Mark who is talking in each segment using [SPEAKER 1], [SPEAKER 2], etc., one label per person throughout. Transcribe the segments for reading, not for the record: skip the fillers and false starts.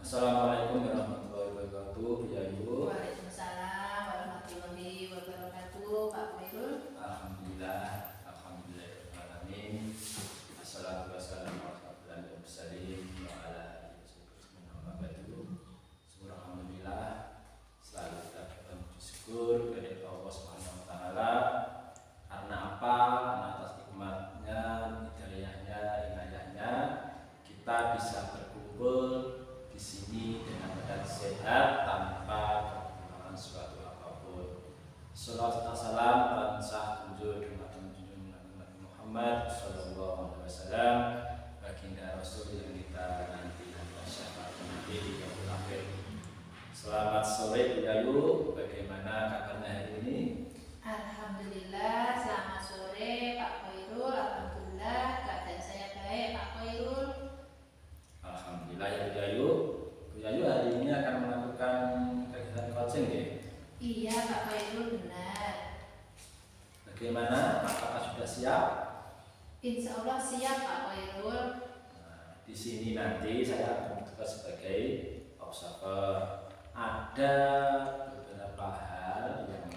[SPEAKER 1] Assalamualaikum warahmatullahi wabarakatuh. Ya Ibu.
[SPEAKER 2] Waalaikumsalam warahmatullahi wabarakatuh. Pak Khairul.
[SPEAKER 1] Alhamdulillah, alhamdulillahirobbilalamin. Assalatu wassalamu ala asyrofil mursalin wa ala alihi wasallam. Alhamdulillah, selalu kita bersyukur kepada Allah Subhanahu wa taala. Karena apa? Karena atas nikmatnya, hidayahnya, inayahnya kita bisa berkumpul di sini dengan badan sehat tanpa kekurangan suatu apapun. Salawat dan salam tansah tunjuk dumateng junjungan Nabi Muhammad sallallahu alaihi wasallam, baginda Rasul yang kita nanti syafaat nanti di yaumil akhir. Selamat sore Bu Yayu, bagaimana kabarnya hari ini?
[SPEAKER 2] Alhamdulillah, selamat sore Pak Khairul. Alhamdulillah, keadaan saya baik Pak Khairul.
[SPEAKER 1] Alhamdulillah ya Bu Yayu. Bu Yayu hari ini akan melakukan kegiatan coaching ya?
[SPEAKER 2] Iya Pak Khairul, benar.
[SPEAKER 1] Bagaimana? Apakah sudah siap?
[SPEAKER 2] Insya Allah siap Pak Khairul.
[SPEAKER 1] Nah, di sini nanti saya akan bertugas sebagai observer. Ada beberapa hal yang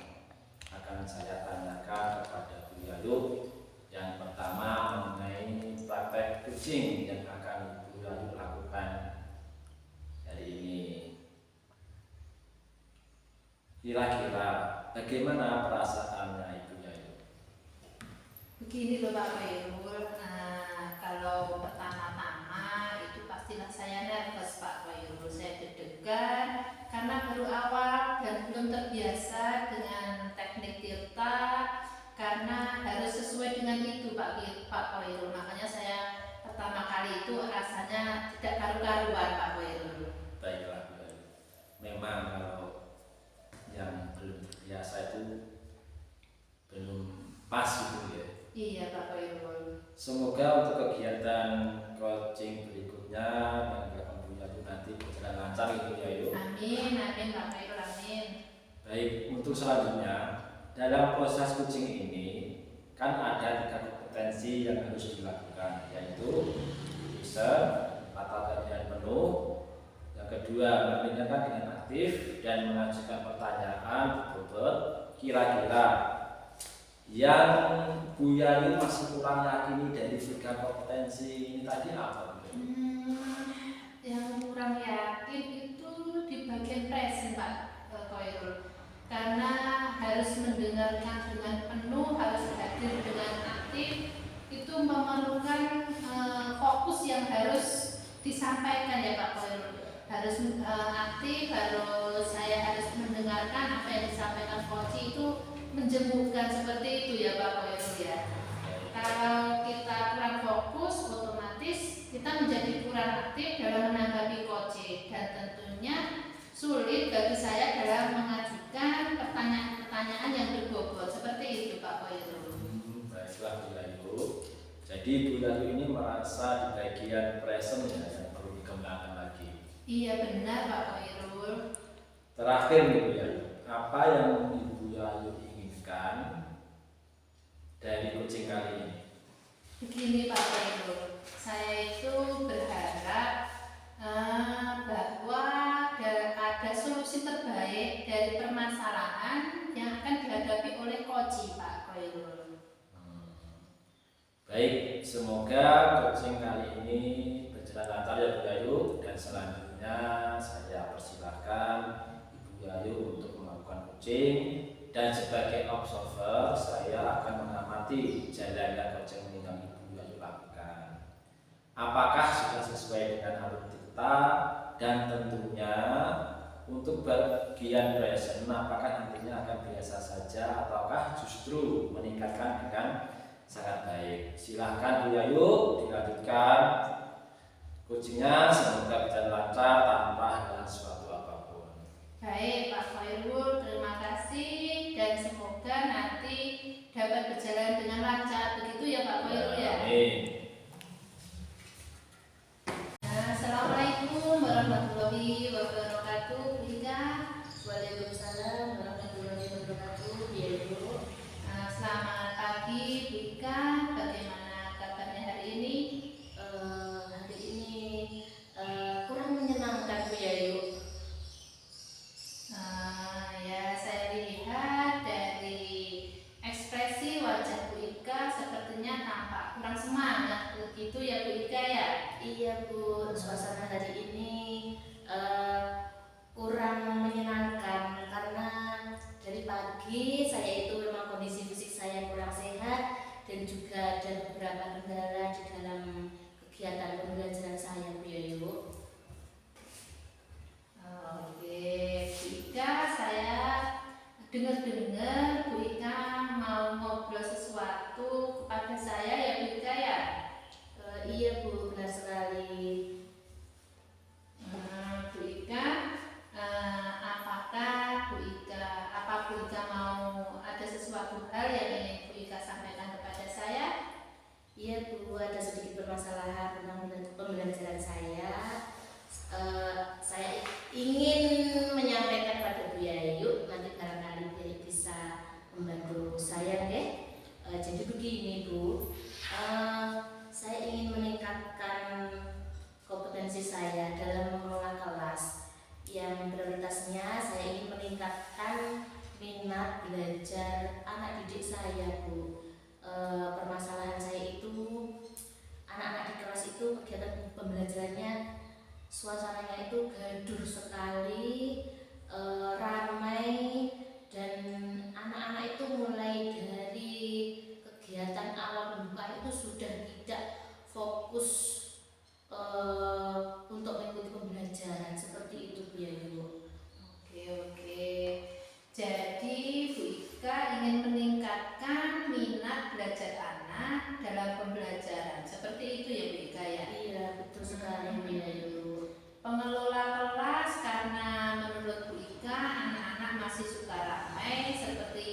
[SPEAKER 1] akan saya tanyakan kepada Bu Yayu. Yang pertama mengenai praktek coaching yang akan Bu Yayu lakukan hari ini. Kira-kira bagaimana perasaannya Ibu Yayu?
[SPEAKER 2] Begini loh Pak Khairul, kalau pertama-tama itu pastilah saya nervous Pak Khairul, saya deg-degan karena baru awal dan belum terbiasa dengan teknik tirta, karena harus sesuai dengan itu Pak Khairul. Makanya saya pertama kali itu rasanya tidak karu-karuan Pak Khairul.
[SPEAKER 1] Baiklah Bu Yayu. Memang kalau yang belum terbiasa itu belum pas gitu ya.
[SPEAKER 2] Iya Pak Khairul.
[SPEAKER 1] Semoga untuk kegiatan coaching berikutnya yang dilakukan Bu Yayu nanti berjalan lancar gitu ya Yayu.
[SPEAKER 2] Amin, amin Pak Khairul, amin.
[SPEAKER 1] Baik, untuk selanjutnya dalam proses coaching ini kan ada 3 kompetensi yang harus dilakukan, yaitu listen atau kajian penuh, yang kedua mendengarkan dengan aktif dan mengajukan pertanyaan berbobot. Kira-kira yang Bu Yayu masih kurang yakini dari 3 kompetensi ini tadi apa?
[SPEAKER 2] Yang kurang yakin itu di bagian present Pak Khairul, karena harus mendengarkan dengan penuh, harus hadir dengan aktif, itu memerlukan fokus yang harus disampaikan ya Pak Khairul. Harus aktif, saya harus mendengarkan apa yang disampaikan coach itu, menjemurkan seperti itu ya Pak Khairul ya. Kalau kita kurang fokus, otomatis kita menjadi kurang aktif dalam menanggapi coaching, dan tentunya sulit bagi saya dalam mengajukan pertanyaan-pertanyaan yang berbobot seperti itu Pak Khairul.
[SPEAKER 1] Baiklah Bu Yayu. Jadi Bu Yayu ini merasa di bagian present ya yang perlu dikembangkan lagi.
[SPEAKER 2] Iya benar Pak Khairul.
[SPEAKER 1] Terakhir nih Bu Yayu, apa yang Ibu Yayu inginkan dari coaching kali ini?
[SPEAKER 2] Begini Pak Khairul, saya itu berharap bahwa ada solusi terbaik dari permasalahan yang akan dihadapi oleh coach Pak Khairul.
[SPEAKER 1] Baik, semoga coaching kali ini berjalan lancar ya Bu Yayu, dan selanjutnya saya persilahkan Ibu Yayu untuk melakukan coaching, dan sebagai observer saya akan mengamati jalannya coaching yang Ibu Yayu lakukan. Apakah sudah sesuai dengan alur kita, dan tentunya untuk bagian present apakah nantinya akan biasa saja ataukah justru meningkatkan dengan sangat baik. Silahkan Bu Yayu dilanjutkan coachingnya, semoga berjalan lancar tanpa halangan suatu apapun.
[SPEAKER 2] Baik Pak Khairul, terima kasih, dan semoga nanti dapat berjalan dengan lancar, begitu ya Pak Khairul ya.
[SPEAKER 1] Amin.
[SPEAKER 2] Assalamualaikum warahmatullahi wabarakatuh. Rika. Waalaikumsalam warahmatullahi wabarakatuh. Ya Ibu. Selamat pagi Rika. Bagaimana kabarnya hari ini?
[SPEAKER 3] Hari ini kurang menyenangkan Bu Iya Bu, suasana hari ini kurang menyenangkan karena dari pagi saya itu memang kondisi fisik saya kurang sehat dan juga ada beberapa kendala di dalam kegiatan pembelajaran saya Bu Yoyo.
[SPEAKER 2] Oke, Bu Ika, saya dengar-dengar Bu Ika mau ngobrol sesuatu kepada saya ya Bu Ika ya?
[SPEAKER 3] Iya Bu, benar sekali.
[SPEAKER 2] Bu Ika, apa Bu Ika mau ada sesuatu hal yang ingin Bu Ika sampaikan kepada saya?
[SPEAKER 3] Iya Bu, ada sedikit permasalahan tentang pembelajaran saya. Saya ingin menyampaikan pada Bu Yayu, nanti barangkali Bu Yayu bisa membantu saya, deh. Jadi begini Bu, saya ingin meningkatkan kompetensi saya dalam mengelola kelas. Yang prioritasnya saya ingin meningkatkan minat belajar anak didik saya Bu. Permasalahan saya itu anak-anak di kelas itu kegiatan pembelajarannya suasananya itu gaduh sekali, ramai, dan anak-anak itu mulai dari kegiatan awal pembukaan itu sudah tidak fokus untuk mengikuti pembelajaran seperti itu Bu Yayu.
[SPEAKER 2] Oke. Jadi Bu Ika ingin meningkatkan minat belajar anak dalam pembelajaran. Seperti itu ya Bu Ika ya?
[SPEAKER 3] Iya betul sekali Bu Yayu.
[SPEAKER 2] Pengelola kelas karena menurut Bu Ika anak-anak masih suka ramai seperti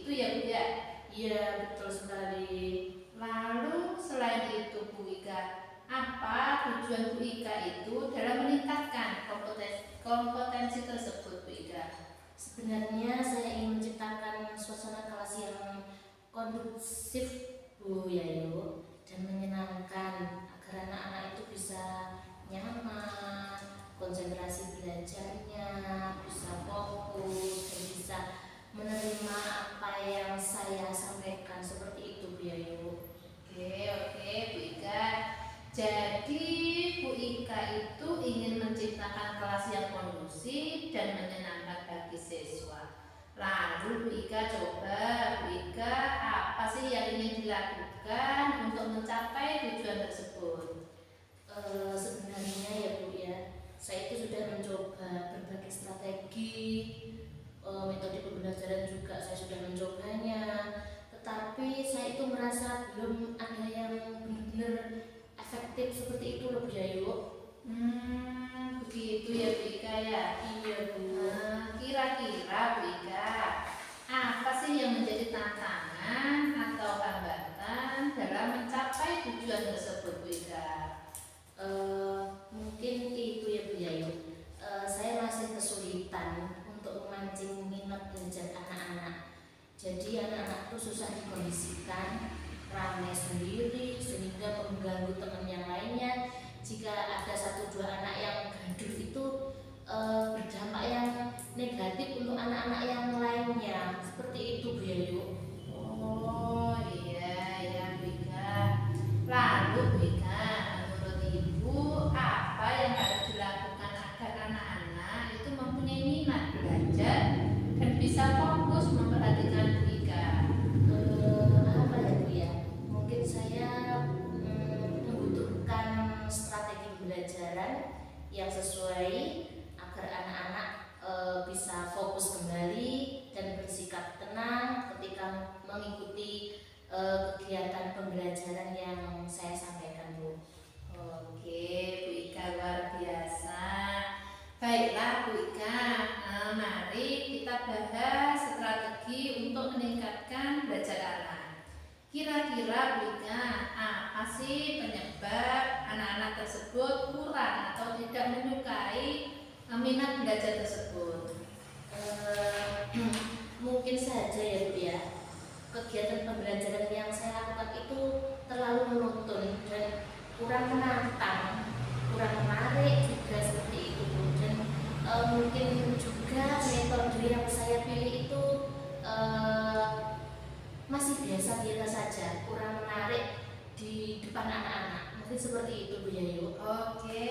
[SPEAKER 2] itu ya Bu ya?
[SPEAKER 3] Iya betul sekali.
[SPEAKER 2] Lalu selain itu Bu Ika, apa tujuan Bu Ika itu dalam meningkatkan kompetensi tersebut Bu Ika?
[SPEAKER 3] Sebenarnya saya ingin menciptakan suasana kelas yang kondusif Bu Yayu dan menyenangkan agar anak-anak itu bisa nyaman, konsentrasi belajarnya, bisa fokus dan bisa menerima apa yang saya sampaikan seperti itu Bu Yayu.
[SPEAKER 2] Oke Bu Ika. Jadi Bu Ika itu ingin menciptakan kelas yang kondusif dan menyenangkan bagi siswa. Lalu Bu Ika apa sih yang ingin dilakukan untuk mencapai tujuan tersebut?
[SPEAKER 3] Sebenarnya ya Bu ya, saya itu sudah mencoba berbagai strategi, metode pembelajaran juga saya sudah mencobanya, tetapi saya itu merasa belum ada yang benar-benar efektif seperti itu loh Bu Yayu.
[SPEAKER 2] Begitu ya Bu Ika ya?
[SPEAKER 3] Iya Bu.
[SPEAKER 2] Kira-kira Bu Ika, apa sih yang menjadi tantangan atau hambatan dalam mencapai tujuan tersebut Bu Ika?
[SPEAKER 3] Mungkin itu ya Bu Yayu. Saya masih kesulitan untuk memancing minat belajar anak-anak. Jadi anak-anak itu susah dikondisikan, ramai sendiri sehingga mengganggu teman yang lainnya. Jika ada 1-2 anak yang gaduh itu berdampak yang negatif untuk anak-anak yang lainnya. Seperti itu Bu Yayu.
[SPEAKER 2] Oh iya Bu Ika. Lalu Bu Ika, menurut Ibu apa yang harus dilakukan agar anak-anak itu mempunyai minat belajar dan bisa fokus memperhatikan Bu Ika?
[SPEAKER 3] Apa ya Bu ya? Mungkin saya membutuhkan strategi pembelajaran yang sesuai agar anak-anak bisa fokus kembali dan bersikap tenang ketika mengikuti kegiatan pembelajaran yang saya sampaikan Bu.
[SPEAKER 2] Oke Bu Ika, luar biasa. Baiklah Bu Ika, mari kita bahas strategi untuk meningkatkan belajar anak. Kira-kira Bu Ika, apa sih penyebab anak-anak tersebut kurang atau tidak menyukai minat belajar tersebut?
[SPEAKER 3] Mungkin saja ya Bu ya, kegiatan pembelajaran yang saya lakukan itu terlalu monoton dan kurang menantang, kurang menarik juga seperti itu Bu. Dan mungkin juga metode yang saya pilih itu masih biasa-biasa saja, kurang menarik di depan anak-anak. Mungkin seperti itu Bu Yayu.
[SPEAKER 2] Oke,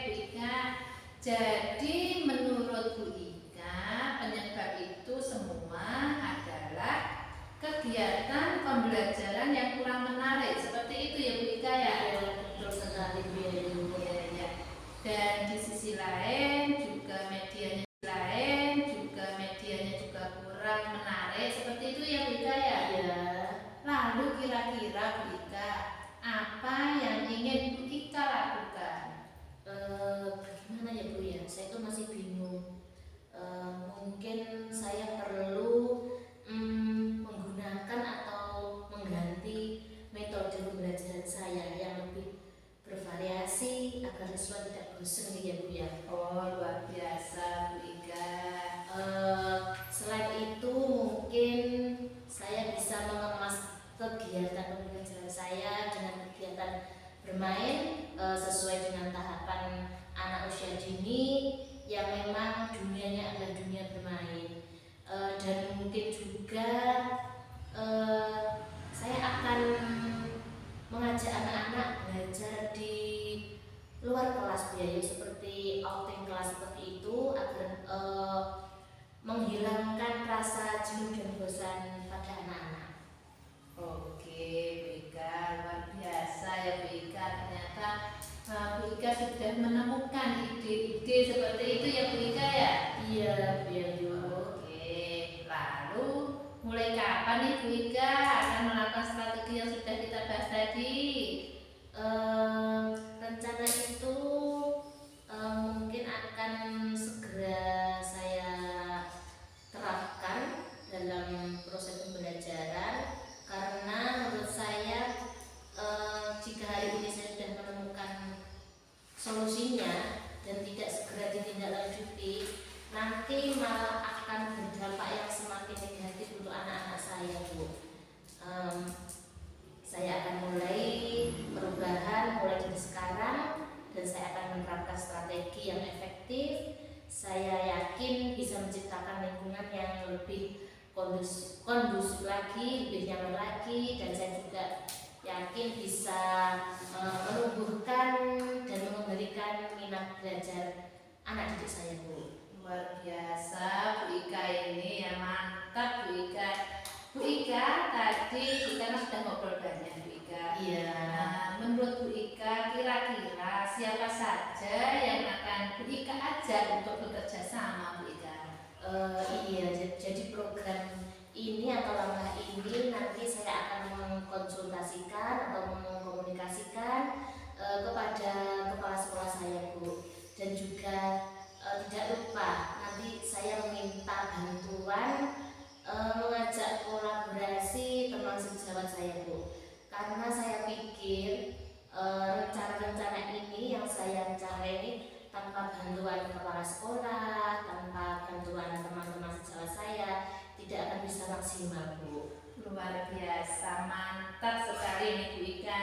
[SPEAKER 2] Bu Ika. Jadi menurut Bu Ika, penyebab itu semua adalah kegiatan pembelajaran yang kurang menarik. Seperti itu ya Bu Ika ya?
[SPEAKER 3] Iya, betul sekali Bu Yayu.
[SPEAKER 2] Ya. Dan di sisi lain juga medianya juga kurang menarik. Seperti itu ya Bu Ika ya?
[SPEAKER 3] Iya.
[SPEAKER 2] Lalu kira-kira Bu Ika, apa yang ingin Bu Ika lakukan?
[SPEAKER 3] Bagaimana ya Bu ya? Saya itu masih bingung. Mungkin saya perlu menggunakan atau mengganti metode pembelajaran saya yang lebih bervariasi agar siswa tidak bosan ya Bu ya.
[SPEAKER 2] Oh, luar biasa Bu Ika.
[SPEAKER 3] Selain itu mungkin saya bisa mengemas kegiatan pembelajaran saya dengan kegiatan bermain sesuai dengan tahapan anak usia dini yang memang dunianya adalah dunia bermain. Dan mungkin juga saya akan mengajak anak-anak belajar di luar kelas biaya seperti outing kelas seperti itu agar menghilangkan rasa jenuh dan bosan pada anak-anak.
[SPEAKER 2] Oke Bu Ika, luar biasa ya Bu Ika. Ternyata Bu Ika sudah menemukan ide-ide seperti itu ya Bu Ika ya?
[SPEAKER 3] Iya Bu Yayu.
[SPEAKER 2] Oke, lalu mulai kapan nih Bu Ika akan melakukan strategi yang sudah kita bahas tadi?
[SPEAKER 3] Rencana itu mungkin akan segera saya terapkan dalam proses pembelajaran karena menurut saya jika hari ini saya sudah menemukan solusinya dan tidak segera ditindaklanjuti, nanti malah akan berdampak yang semakin negatif untuk anak-anak saya Bu. Saya akan mulai perubahan mulai dari sekarang dan saya akan menerapkan strategi yang efektif. Saya yakin bisa menciptakan lingkungan yang lebih kondusif lagi, lebih nyaman lagi, dan saya juga yakin bisa menumbuhkan dan mengembalikan minat belajar anak didik saya Bu.
[SPEAKER 2] Luar biasa Bu Ika ini ya, mantap Bu Ika. Bu Ika, tadi kita sudah ngobrol banyak Bu Ika.
[SPEAKER 3] Iya.
[SPEAKER 2] Nah, menurut Bu Ika kira-kira siapa saja yang akan Bu Ika ajak untuk bekerja sama Bu Ika?
[SPEAKER 3] Iya, jadi program ini atau langkah ini nanti saya akan mengkonsultasikan atau mengkomunikasikan kepada kepala sekolah saya Bu, dan juga tidak lupa nanti saya meminta bantuan mengajak kolaborasi teman sejawat saya Bu, karena saya pikir rencana-rencana ini yang saya rencana ini tanpa bantuan kepala sekolah, tanpa bantuan teman-teman sejawat saya tidak akan bisa maksimal Bu.
[SPEAKER 2] Luar biasa, mantap sekali nih Bu Ika.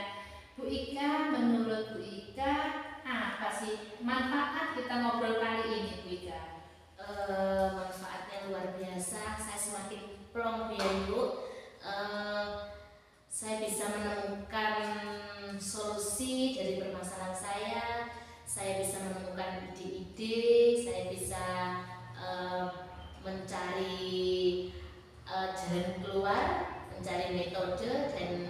[SPEAKER 2] Bu Ika, menurut Bu Ika apa sih manfaat kita ngobrol kali ini Bu Ika?
[SPEAKER 3] Manfaatnya luar biasa. Saya semakin plong Bu. Saya bisa menemukan solusi dari permasalahan saya. Saya bisa menemukan ide-ide. Saya bisa mencari jalan keluar, mencari metode dan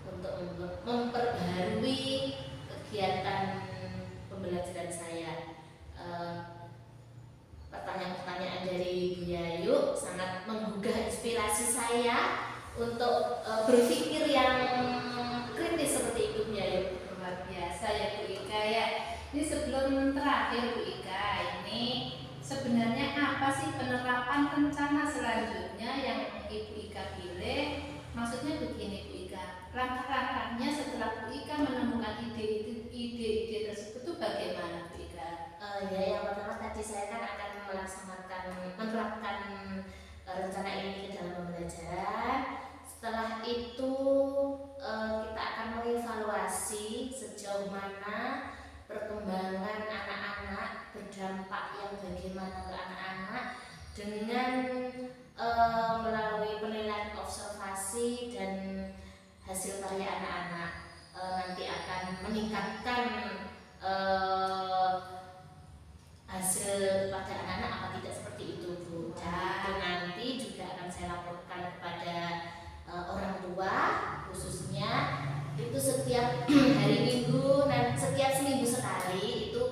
[SPEAKER 3] untuk memperbarui kegiatan pembelajaran saya. Pertanyaan-pertanyaan dari Bu Yayu sangat menggugah inspirasi saya untuk berpikir yang kritis seperti itu Bu Yayu.
[SPEAKER 2] Luar biasa ya Bu Ika ya. Ini sebelum terakhir Bu Ika, ini sebenarnya apa sih penerapan rencana selanjutnya yang Ibu Ika pilih? Maksudnya begini Bu Ika, langkah-langkahnya setelah Bu Ika menemukan ide-ide tersebut itu bagaimana Bu Ika?
[SPEAKER 3] Ya, yang pertama tadi saya kan akan menerapkan rencana ini ke dalam pembelajaran. Setelah itu kita akan mengevaluasi sejauh mana perkembangan anak-anak, berdampak yang bagaimana ke anak-anak dengan melalui penilaian observasi dan hasil karya anak-anak. nanti akan meningkatkan hasil pada anak-anak apa tidak seperti itu Bu. Dan itu nanti juga akan saya laporkan kepada orang tua khususnya itu setiap hari Minggu dan setiap seminggu sekali itu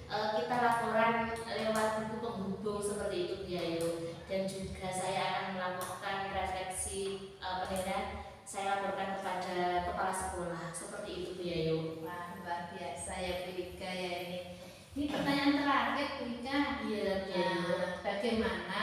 [SPEAKER 3] kita laporan lewat buku penghubung seperti itu Bu Yayu. Dan juga saya akan melakukan refleksi penilaian, saya laporkan kepada kepala sekolah seperti itu Bu Yayu.
[SPEAKER 2] Wah, luar biasa ya Bu Ika ya ini. Ini pertanyaan terakhir Bu Ika.
[SPEAKER 3] Iya Bu Yayu.
[SPEAKER 2] Bagaimana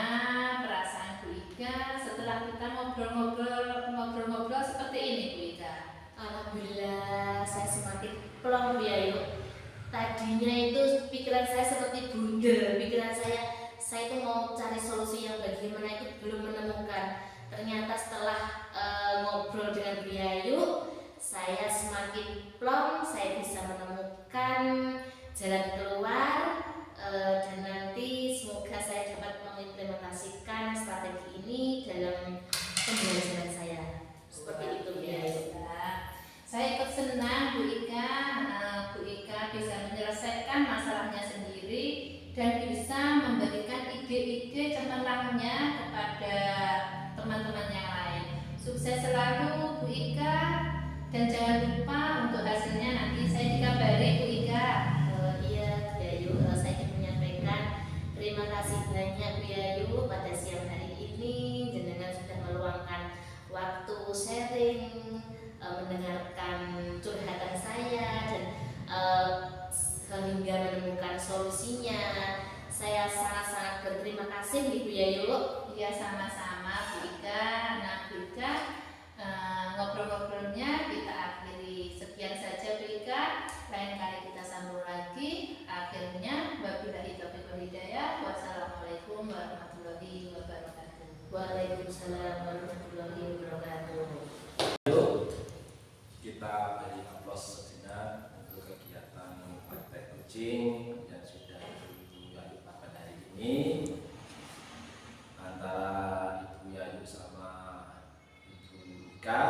[SPEAKER 2] perasaan Bu Ika setelah kita ngobrol-ngobrol seperti ini Bu Ika?
[SPEAKER 3] Alhamdulillah saya semakin plong Bu Yayu. Tadinya itu pikiran saya seperti bundel, pikiran saya itu mau cari solusi yang bagaimana itu belum menemukan. Ternyata setelah ngobrol dengan Bu Yayu, saya semakin plong, saya bisa menemukan jalan keluar, dan nanti semoga saya dapat mengimplementasikan strategi ini dalam pembelajaran saya. Seperti itu Bu Yayu.
[SPEAKER 2] Saya ikut senang Bu Ika bisa menyelesaikan masalahnya sendiri dan bisa memberikan ide-ide cemerlangnya kepada teman-teman yang lain. Sukses selalu Bu Ika dan jangan lupa untuk hasilnya nanti saya dikabari Bu Ika.
[SPEAKER 3] Iya Bu Yayu, saya ingin menyampaikan terima kasih banyak Bu Yayu pada siang hari ini jenengan sudah meluangkan waktu sharing, mendengarkan curhatan saya dan hingga menemukan solusinya. Saya sangat-sangat berterima kasih Bu Yayu.
[SPEAKER 2] Ya sama-sama Bu Ika. Nah Bu Ika, ngobrol-ngobrolnya kita akhiri sekian saja Bu Ika. Lain kali kita sambung lagi. Akhirnya wabillahi taufiq wal hidayah. Wassalamualaikum warahmatullahi wabarakatuh.
[SPEAKER 3] Waalaikumsalam warahmatullahi wabarakatuh.
[SPEAKER 1] Yuk kita beri aplaus sejenak untuk kegiatan praktek coaching yang sudah Ibu Yayu pada hari ini antara Ibu Yayu sama Ibu Ika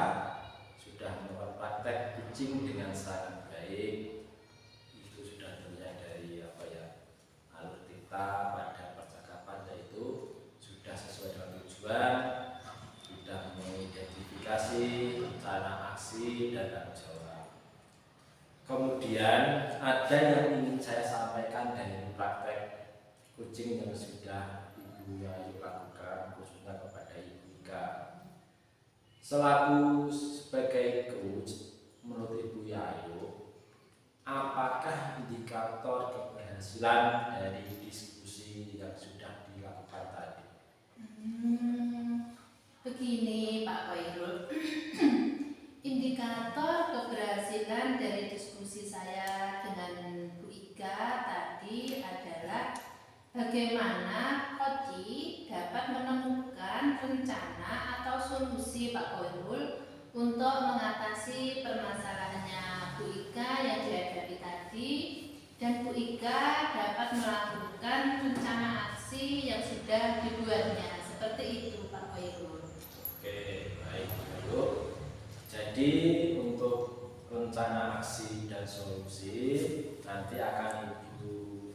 [SPEAKER 1] sudah melakukan praktek coaching dengan sangat baik. Itu sudah terlihat dari alur kita pada percakapan, yaitu sudah sesuai dengan tujuan, sudah mengidentifikasi rencana aksi dan tanggung jawab. Kemudian ada yang ingin saya sampaikan dari praktek coaching yang sudah Ibu Yayu lakukan, khususnya kepada Ibu Ika. Selaku sebagai coach, menurut Ibu Yayu, apakah indikator keberhasilan dari diskusi yang sudah dilakukan tadi?
[SPEAKER 2] Begini Pak Khairul, indikator keberhasilan dari diskusi saya dengan Bu Ika tadi adalah bagaimana Koji dapat menemukan rencana atau solusi Pak Khairul untuk mengatasi permasalahannya Bu Ika yang dihadapi tadi, dan Bu Ika dapat melakukan rencana aksi yang sudah dibuatnya. Seperti itu Pak Khairul.
[SPEAKER 1] Oke, baik Bu. Jadi untuk rencana aksi dan solusi nanti akan Ibu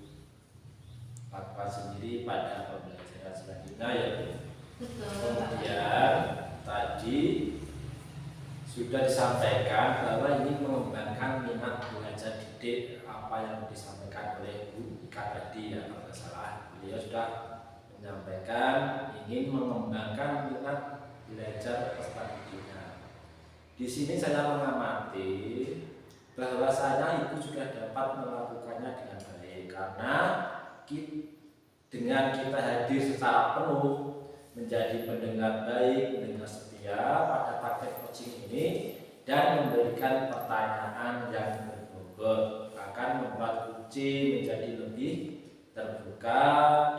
[SPEAKER 1] lakukan sendiri pada pembelajaran selanjutnya ya Bu.
[SPEAKER 2] Betul.
[SPEAKER 1] Kemudian tadi sudah disampaikan bahwa ini mengembangkan minat belajar didik apa yang disampaikan oleh Bu Ika tadi ya, kalau tidak salah beliau sudah menyampaikan ingin mengembangkan minat belajar peserta didiknya. Di sini saya mengamati bahwasanya Ibu sudah dapat melakukannya dengan baik karena dengan kita hadir secara penuh menjadi pendengar baik, pendengar setia pada praktek coaching ini dan memberikan pertanyaan yang berbobot akan membuat coaching menjadi lebih terbuka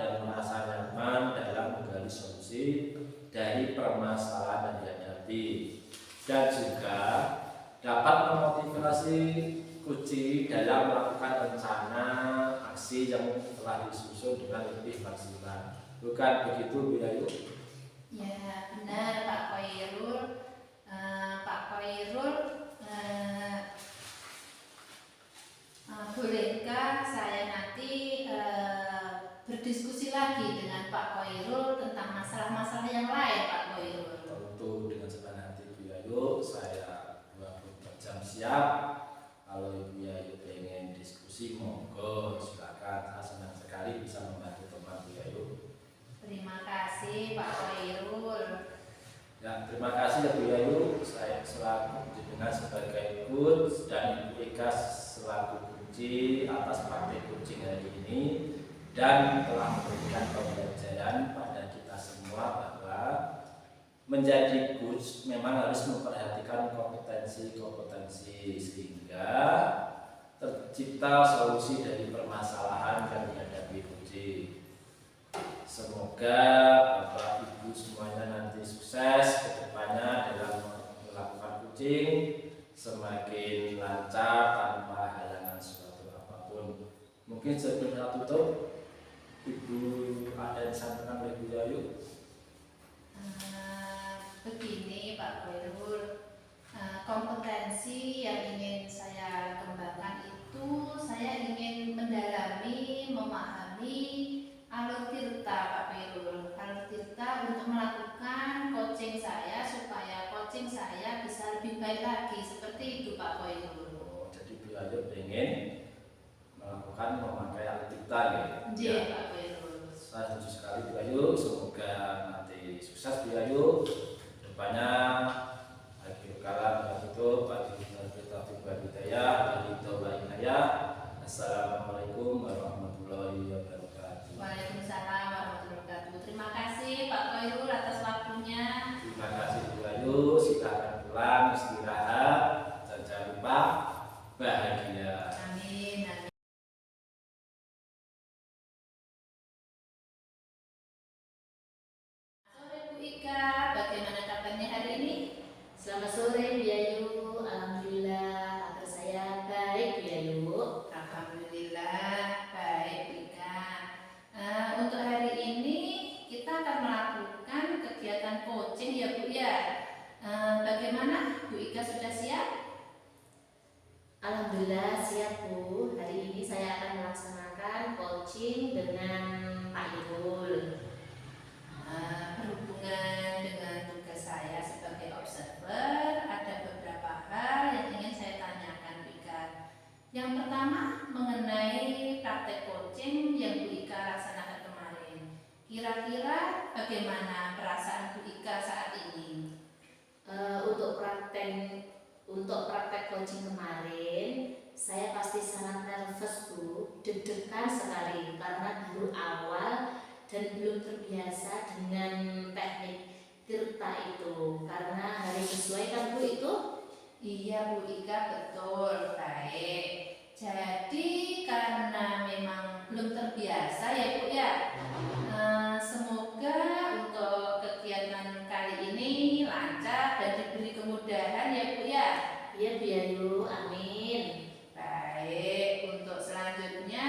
[SPEAKER 1] dan merasa nyaman dalam menggali solusi dari permasalahan yang dihadapi, dan juga dapat memotivasi coaching dalam melakukan rencana aksi yang telah disusun dengan lebih maksimal. Bukan begitu Bu Yayu?
[SPEAKER 2] Ya benar Pak Khairul. Pak Khairul, saya nanti berdiskusi lagi dengan Pak Koirul tentang masalah-masalah yang lain, Pak Koirul.
[SPEAKER 1] Tentu dengan senang hati Bu Yayu, saya 24 jam siap. Kalau Ibu Yayu pengen diskusi, monggo silakan. Saya senang sekali bisa membantu teman Bu Yayu.
[SPEAKER 2] Terima kasih Pak Koirul.
[SPEAKER 1] Ya, terima kasih ya Bu Yayu. Saya selaku dengan sebagai coach dan Ibu Ika selaku kunci atas praktik coaching hari ini dan telah memberikan pembelajaran pada kita semua bahwa menjadi coach memang harus memperhatikan kompetensi sehingga tercipta solusi dari permasalahan yang dihadapi coaching. Semoga Bapak Ibu semuanya nanti sukses ke depannya dalam melakukan coaching, semakin lancar tanpa halangan suatu apapun. Mungkin sebelum kita tutup, Ibu ada yang disampaikan oleh Bu Yayu?
[SPEAKER 2] Begini Pak Koirul, kompetensi yang ingin saya kembangkan itu saya ingin mendalami, memahami alur tirta Pak Koirul, alur tirta untuk melakukan coaching saya supaya coaching saya bisa lebih baik lagi seperti itu Pak Koirul.
[SPEAKER 1] Oh, jadi Bu Yayu pengen melakukan memakai alur tirta ya?
[SPEAKER 2] Iya Pak Koirul.
[SPEAKER 1] Saya setuju sekali Bu Yayu, semoga nanti sukses Bu Yayu. Depannya akhir kalam kita tutup, Assalamualaikum warahmatullahi wabarakatuh.
[SPEAKER 2] Waalaikumsalam warahmatullahi wabarakatuh. Terima kasih Pak Koirul atas waktunya.
[SPEAKER 1] Terima kasih Bu Yayu, silakan pulang istirahat dan jangan lupa bahagia.
[SPEAKER 2] Amin. Amin. Sore Bu Ika, bagaimana kabarnya hari ini?
[SPEAKER 3] Selamat sore Bu Yayu, alhamdulillah kabar saya baik Bu Yayu.
[SPEAKER 2] Alhamdulillah baik Bu Ika. Untuk hari ini kita akan melakukan kegiatan coaching ya Bu ya. Bagaimana Bu Ika sudah siap?
[SPEAKER 3] Alhamdulillah siap Bu. Hari ini saya akan melaksanakan coaching dengan Pak Irul.
[SPEAKER 2] Berhubungan dengan tugas saya sebagai observer, ada beberapa hal yang ingin saya tanyakan Bu Ika. Yang pertama mengenai praktek coaching yang Bu Ika laksanakan kemarin. Kira-kira bagaimana perasaan Bu Ika saat ini?
[SPEAKER 3] Untuk praktek coaching kemarin, saya pasti sangat nervous Bu, deg-degan sekali karena baru awal dan belum terbiasa dengan teknik tirta itu. Karena hari sesuai kan Bu itu?
[SPEAKER 2] Iya Bu Ika, betul, baik. Jadi karena memang belum terbiasa ya Bu ya. Semoga untuk kegiatan kali ini lancar dan diberi kemudahan ya Bu ya.
[SPEAKER 3] Iya Bu Yayu, amin.
[SPEAKER 2] Baik, untuk selanjutnya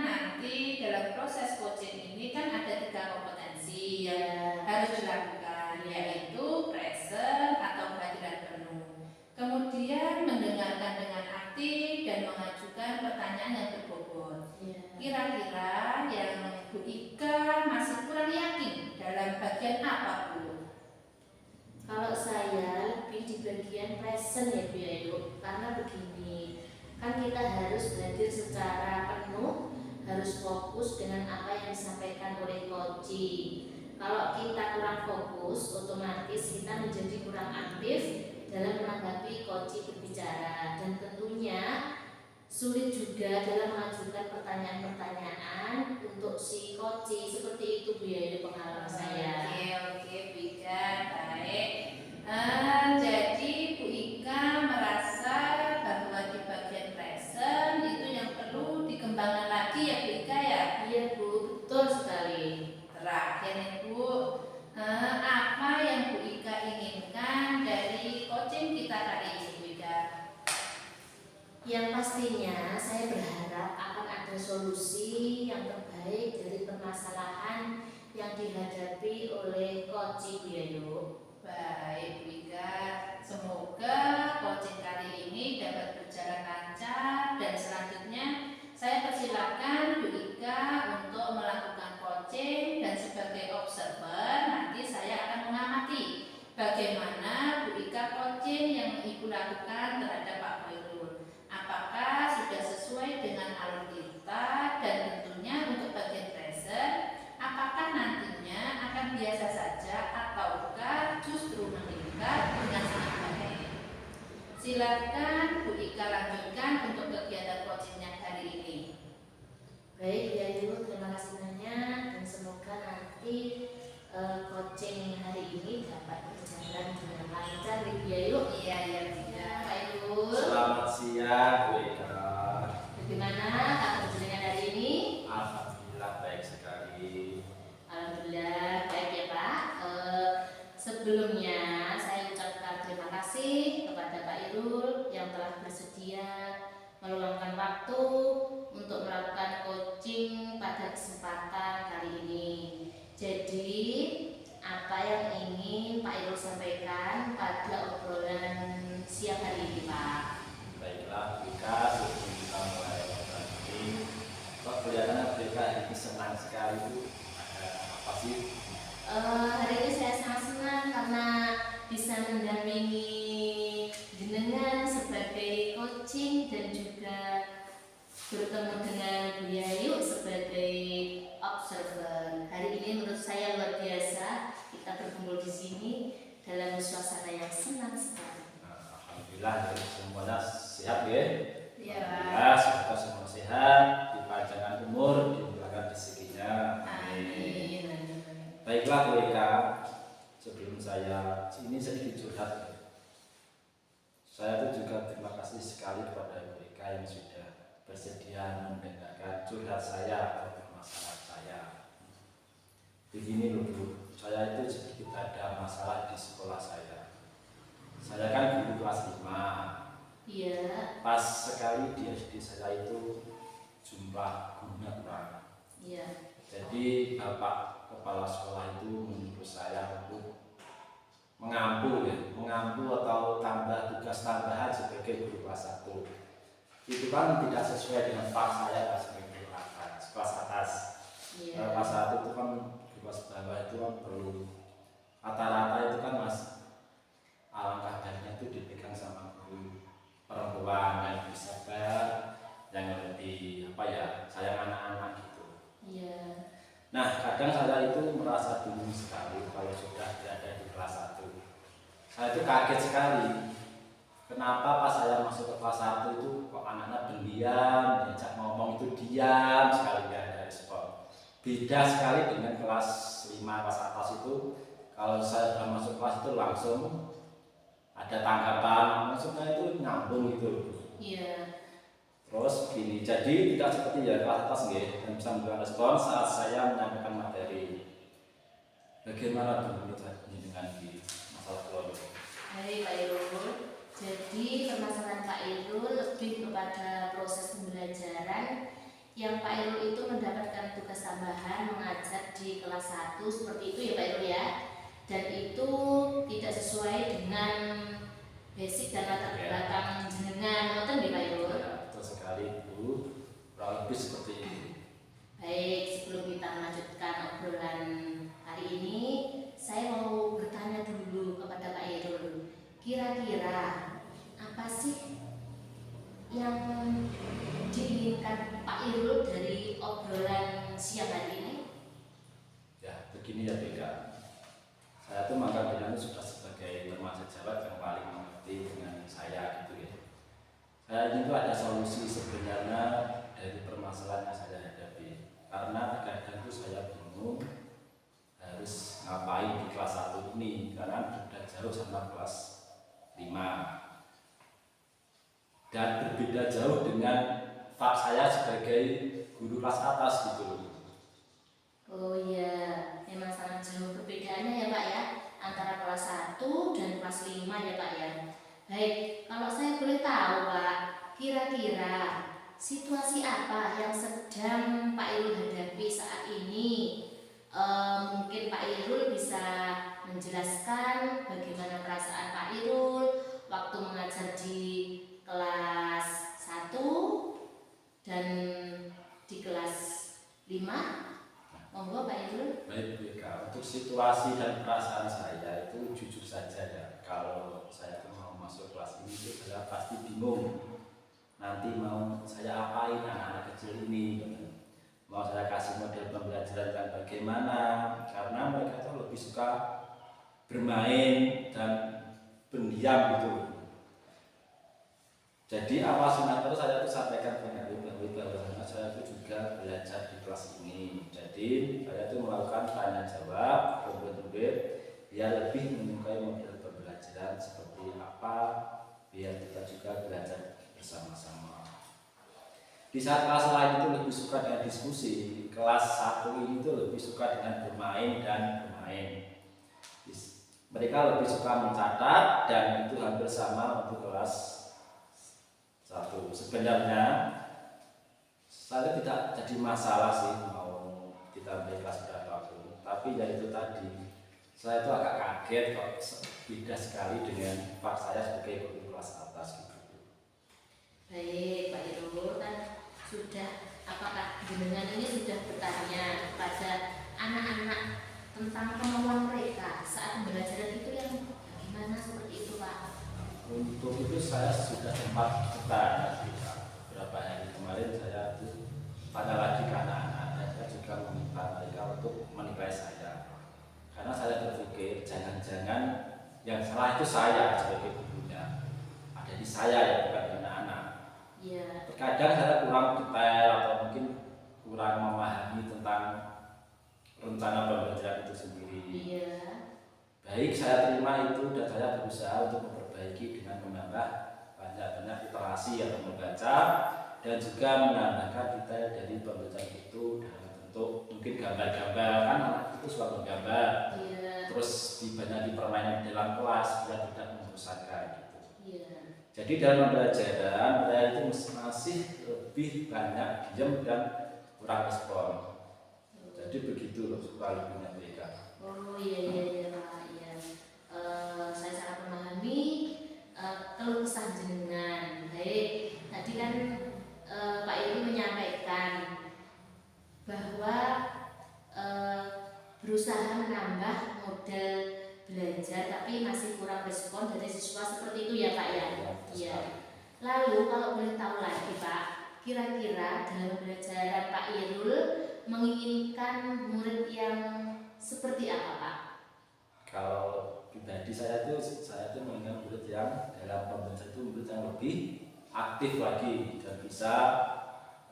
[SPEAKER 2] nanti dalam proses coaching ini kan ada 3 kompetensi yang harus dilakukan, yaitu present atau kehadiran penuh. Kemudian mendengarkan dengan aktif dan mengajukan pertanyaan yang berbobot. Kira-kira yang Bu Ika masih kurang yakin dalam bagian apa Bu?
[SPEAKER 3] Kalau saya lebih di bagian present ya Bu Yayu, karena begini, kan kita harus hadir secara penuh, harus fokus dengan apa yang disampaikan oleh coaching. Kalau kita kurang fokus, otomatis kita menjadi kurang aktif dalam menanggapi coaching berbicara, dan tentunya sulit juga dalam mengajukan pertanyaan-pertanyaan untuk si coaching. Seperti itu Bu Yayu pengalaman saya.
[SPEAKER 2] Oke Bu Ika, baik. Jadi Bu Ika merasa bahwa di bagian present itu yang perlu dikembangkan lagi ya Bu Ika ya?
[SPEAKER 3] Iya Bu, betul sekali.
[SPEAKER 2] Terakhir nih Bu, apa yang Bu Ika inginkan dari coaching kita kali ini Bu Ika?
[SPEAKER 3] Yang pastinya saya berharap akan ada solusi yang terbaik dari permasalahan yang dihadapi oleh coaching Bu Yayu.
[SPEAKER 2] Baik Bu Ika, semoga coaching kali ini dapat berjalan lancar dan selanjutnya saya persilakan silakan Bu Ika untuk melakukan coaching dan sebagai observer nanti saya akan mengamati bagaimana Bu Ika coaching yang Ibu lakukan terhadap Pak Khairul. Apakah sudah sesuai dengan alur kita dan tentunya untuk bagian present, apakah nantinya akan biasa saja ataukah justru meningkat dengan sangat baik. Silakan Bu Ika lanjutkan untuk kegiatan coachingnya hari ini.
[SPEAKER 3] Baik ya Ibu, terima kasih banyak dan semoga nanti coaching hari ini dapat berjalan dengan lancar ya Ibu.
[SPEAKER 2] Iya, Pak Ibu.
[SPEAKER 1] Selamat siang Bu Ika.
[SPEAKER 3] Bagaimana kabar jenengan hari ini?
[SPEAKER 1] Alhamdulillah baik sekali.
[SPEAKER 3] Alhamdulillah baik ya Pak. Sebelumnya saya ucapkan terima kasih kepada Pak Irul yang telah bersedia meluangkan waktu untuk melakukan coaching pada kesempatan kali ini. Jadi apa yang ingin Pak Irul sampaikan pada obrolan siang hari ini Pak?
[SPEAKER 1] Baiklah Bu Ika, sebelum kita mulai obrolan ini, kok kelihatannya Bu Ika ini senang sekali Bu. Ada apa sih?
[SPEAKER 3] Hari ini saya sangat senang karena bisa mendampingi jenengan sebagai coaching dan juga bertemu dengan Bu Yayu sebagai observer. Hari ini menurut saya luar biasa kita berkumpul di sini dalam suasana yang senang sekali.
[SPEAKER 1] Alhamdulillah jadi semuanya sehat ya.
[SPEAKER 2] Iya.
[SPEAKER 1] Alhamdulillah semoga semua sehat, dipanjangkan umur, dimudahkan rezekinya.
[SPEAKER 2] Amin.
[SPEAKER 1] Baiklah Bu Ika, sebelum saya ini sedikit curhat. Saya itu juga terima kasih sekali kepada Bu Ika yang sudah bersedia mendengarkan curhat saya atau masalah saya. Begini loh Bu, saya itu sedikit ada masalah di sekolah saya. Saya kan guru kelas 5.
[SPEAKER 3] Iya.
[SPEAKER 1] Pas sekali di SD saya itu jumlah gurunya kurang.
[SPEAKER 3] Iya.
[SPEAKER 1] Jadi Bapak Kepala Sekolah itu menyuruh saya untuk mengampu atau tambah tugas tambahan sebagai guru kelas 1. Itu kan tidak sesuai dengan pak saya pas sebagai guru kelas atas.
[SPEAKER 3] Iya.
[SPEAKER 1] Kelas 1 itu kan guru kelas bawah itu kan perlu rata-rata itu kan mas alangkah baiknya itu dipegang sama guru perempuan yang bisa yang lebih sayang anak-anak gitu.
[SPEAKER 3] Iya.
[SPEAKER 1] Nah, kadang saya itu merasa bingung sekali kalau sudah berada di kelas 1. Saya itu kaget sekali. Kenapa pas saya masuk ke kelas 1 itu kok anak-anak pendiam, diajak ngomong itu diam sekali, nggak ada respon. Beda sekali dengan kelas 5, kelas atas itu. Kalau saya sudah masuk kelas itu langsung ada tanggapan, maksudnya itu nyambung gitu.
[SPEAKER 3] Iya.
[SPEAKER 1] Terus gini, jadi tidak seperti ya kelas atas nggih, dan bisa memberikan respon saat saya menyampaikan materi. Bagaimana menurut dengan di masalah keluarga?
[SPEAKER 3] Baik Pak Irul. Jadi permasalahan Pak Irul lebih kepada proses pembelajaran yang Pak Irul itu mendapatkan tugas tambahan mengajar di kelas 1 seperti itu ya Pak Irul ya. Dan itu tidak sesuai dengan basic dan latar belakang jenengan, ngoten nggih Pak Irul?
[SPEAKER 1] Betul sekali Bu, kurang lebih seperti itu.
[SPEAKER 3] Baik, sebelum kita melanjutkan obrolan hari ini, saya mau bertanya dulu kepada Pak Irul. Kira-kira apa sih yang diinginkan Pak Irul dari obrolan siang hari ini?
[SPEAKER 1] Ya, begini ya Beka. Saya tuh maka bilang sudah sebagai remaja Jawa yang paling mengerti dengan saya gitu ya. Saya ini tuh ada solusi sebenarnya dari permasalahan yang saya hadapi. Karena kadang tuh saya bingung harus ngapain di kelas 1 ini karena sudah jauh sama kelas 5. Dan berbeda jauh dengan fak saya sebagai guru kelas atas gitu loh.
[SPEAKER 3] Oh iya, memang sangat jauh perbedaannya ya Pak ya, antara kelas 1 dan kelas 5 ya Pak ya. Baik, kalau saya boleh tahu Pak, kira-kira situasi apa yang sedang Pak Irul hadapi saat ini? Mungkin Pak Irul bisa menjelaskan bagaimana perasaan Pak Irul waktu mengajar di kelas 1 dan di kelas 5. Monggo Pak Irul.
[SPEAKER 1] Baik Bu Eka, untuk situasi dan perasaan saya itu jujur saja ya, kalau saya tuh mau masuk kelas ini itu saya pasti bingung nanti mau saya apain anak-anak kecil ini, mau saya kasih model pembelajaran dan bagaimana, karena mereka tuh lebih suka bermain dan pendiam gitu. Jadi awal semester saya tuh sampaikan pada bahwa saya itu juga belajar di kelas ini. Jadi saya tuh melakukan tanya jawab ke murid-murid biar lebih menyukai model pembelajaran seperti apa, biar kita juga belajar bersama-sama. Di saat kelas lain itu lebih suka dengan diskusi, kelas 1 ini tuh lebih suka dengan bermain dan bermain. Mereka lebih suka mencatat dan itu hampir sama untuk kelas 1. Sebenarnya saya tidak jadi masalah sih mau kita beli kelas berapapun, tapi ya itu tadi saya itu agak kaget kok beda sekali dengan Pak saya sebagai guru kelas atas gitu.
[SPEAKER 3] Baik Pak Irul, kan sudah, apakah jenengan ini sudah bertanya kepada anak-anak tentang kemauan mereka saat pembelajaran itu yang bagaimana seperti itu Pak?
[SPEAKER 1] Untuk itu saya sudah sempat bertanya sih Pak. Beberapa hari kemarin saya tuh tanya lagi ke anak-anak, saya juga meminta mereka untuk menilai saya, karena saya berpikir jangan-jangan yang salah itu saya sebagai gurunya, ada di saya ya, bukan di anak-anak.
[SPEAKER 3] Iya.
[SPEAKER 1] Terkadang saya kurang detail atau mungkin kurang memahami tentang rencana pembelajaran itu sendiri.
[SPEAKER 3] Iya.
[SPEAKER 1] Baik, saya terima itu dan saya berusaha untuk memperbaiki dengan menambah banyak-banyak literasi atau membaca dan juga menambahkan detail dari pembelajaran itu dalam bentuk mungkin gambar-gambar, kan anak itu suka menggambar.
[SPEAKER 3] Iya.
[SPEAKER 1] Terus dibanyak permainan di dalam kelas biar tidak membosankan gitu.
[SPEAKER 3] Iya.
[SPEAKER 1] Jadi dalam pembelajaran saya itu masih lebih banyak diam dan kurang respon. Jadi begitu loh kurang lebihnya mereka.
[SPEAKER 3] Oh iya Pak, iya. Saya sangat memahami keluh kesah jenengan. Baik, tadi kan Pak Irul menyampaikan bahwa berusaha menambah model belajar tapi masih kurang respon dari siswa, seperti itu ya Pak ya? Iya. Lalu kalau boleh tahu lagi Pak, kira-kira dalam pembelajaran Pak Irul menginginkan murid yang seperti apa Pak?
[SPEAKER 1] Kalau pribadi saya tuh menginginkan murid yang dalam pembelajaran itu murid yang lebih aktif lagi dan bisa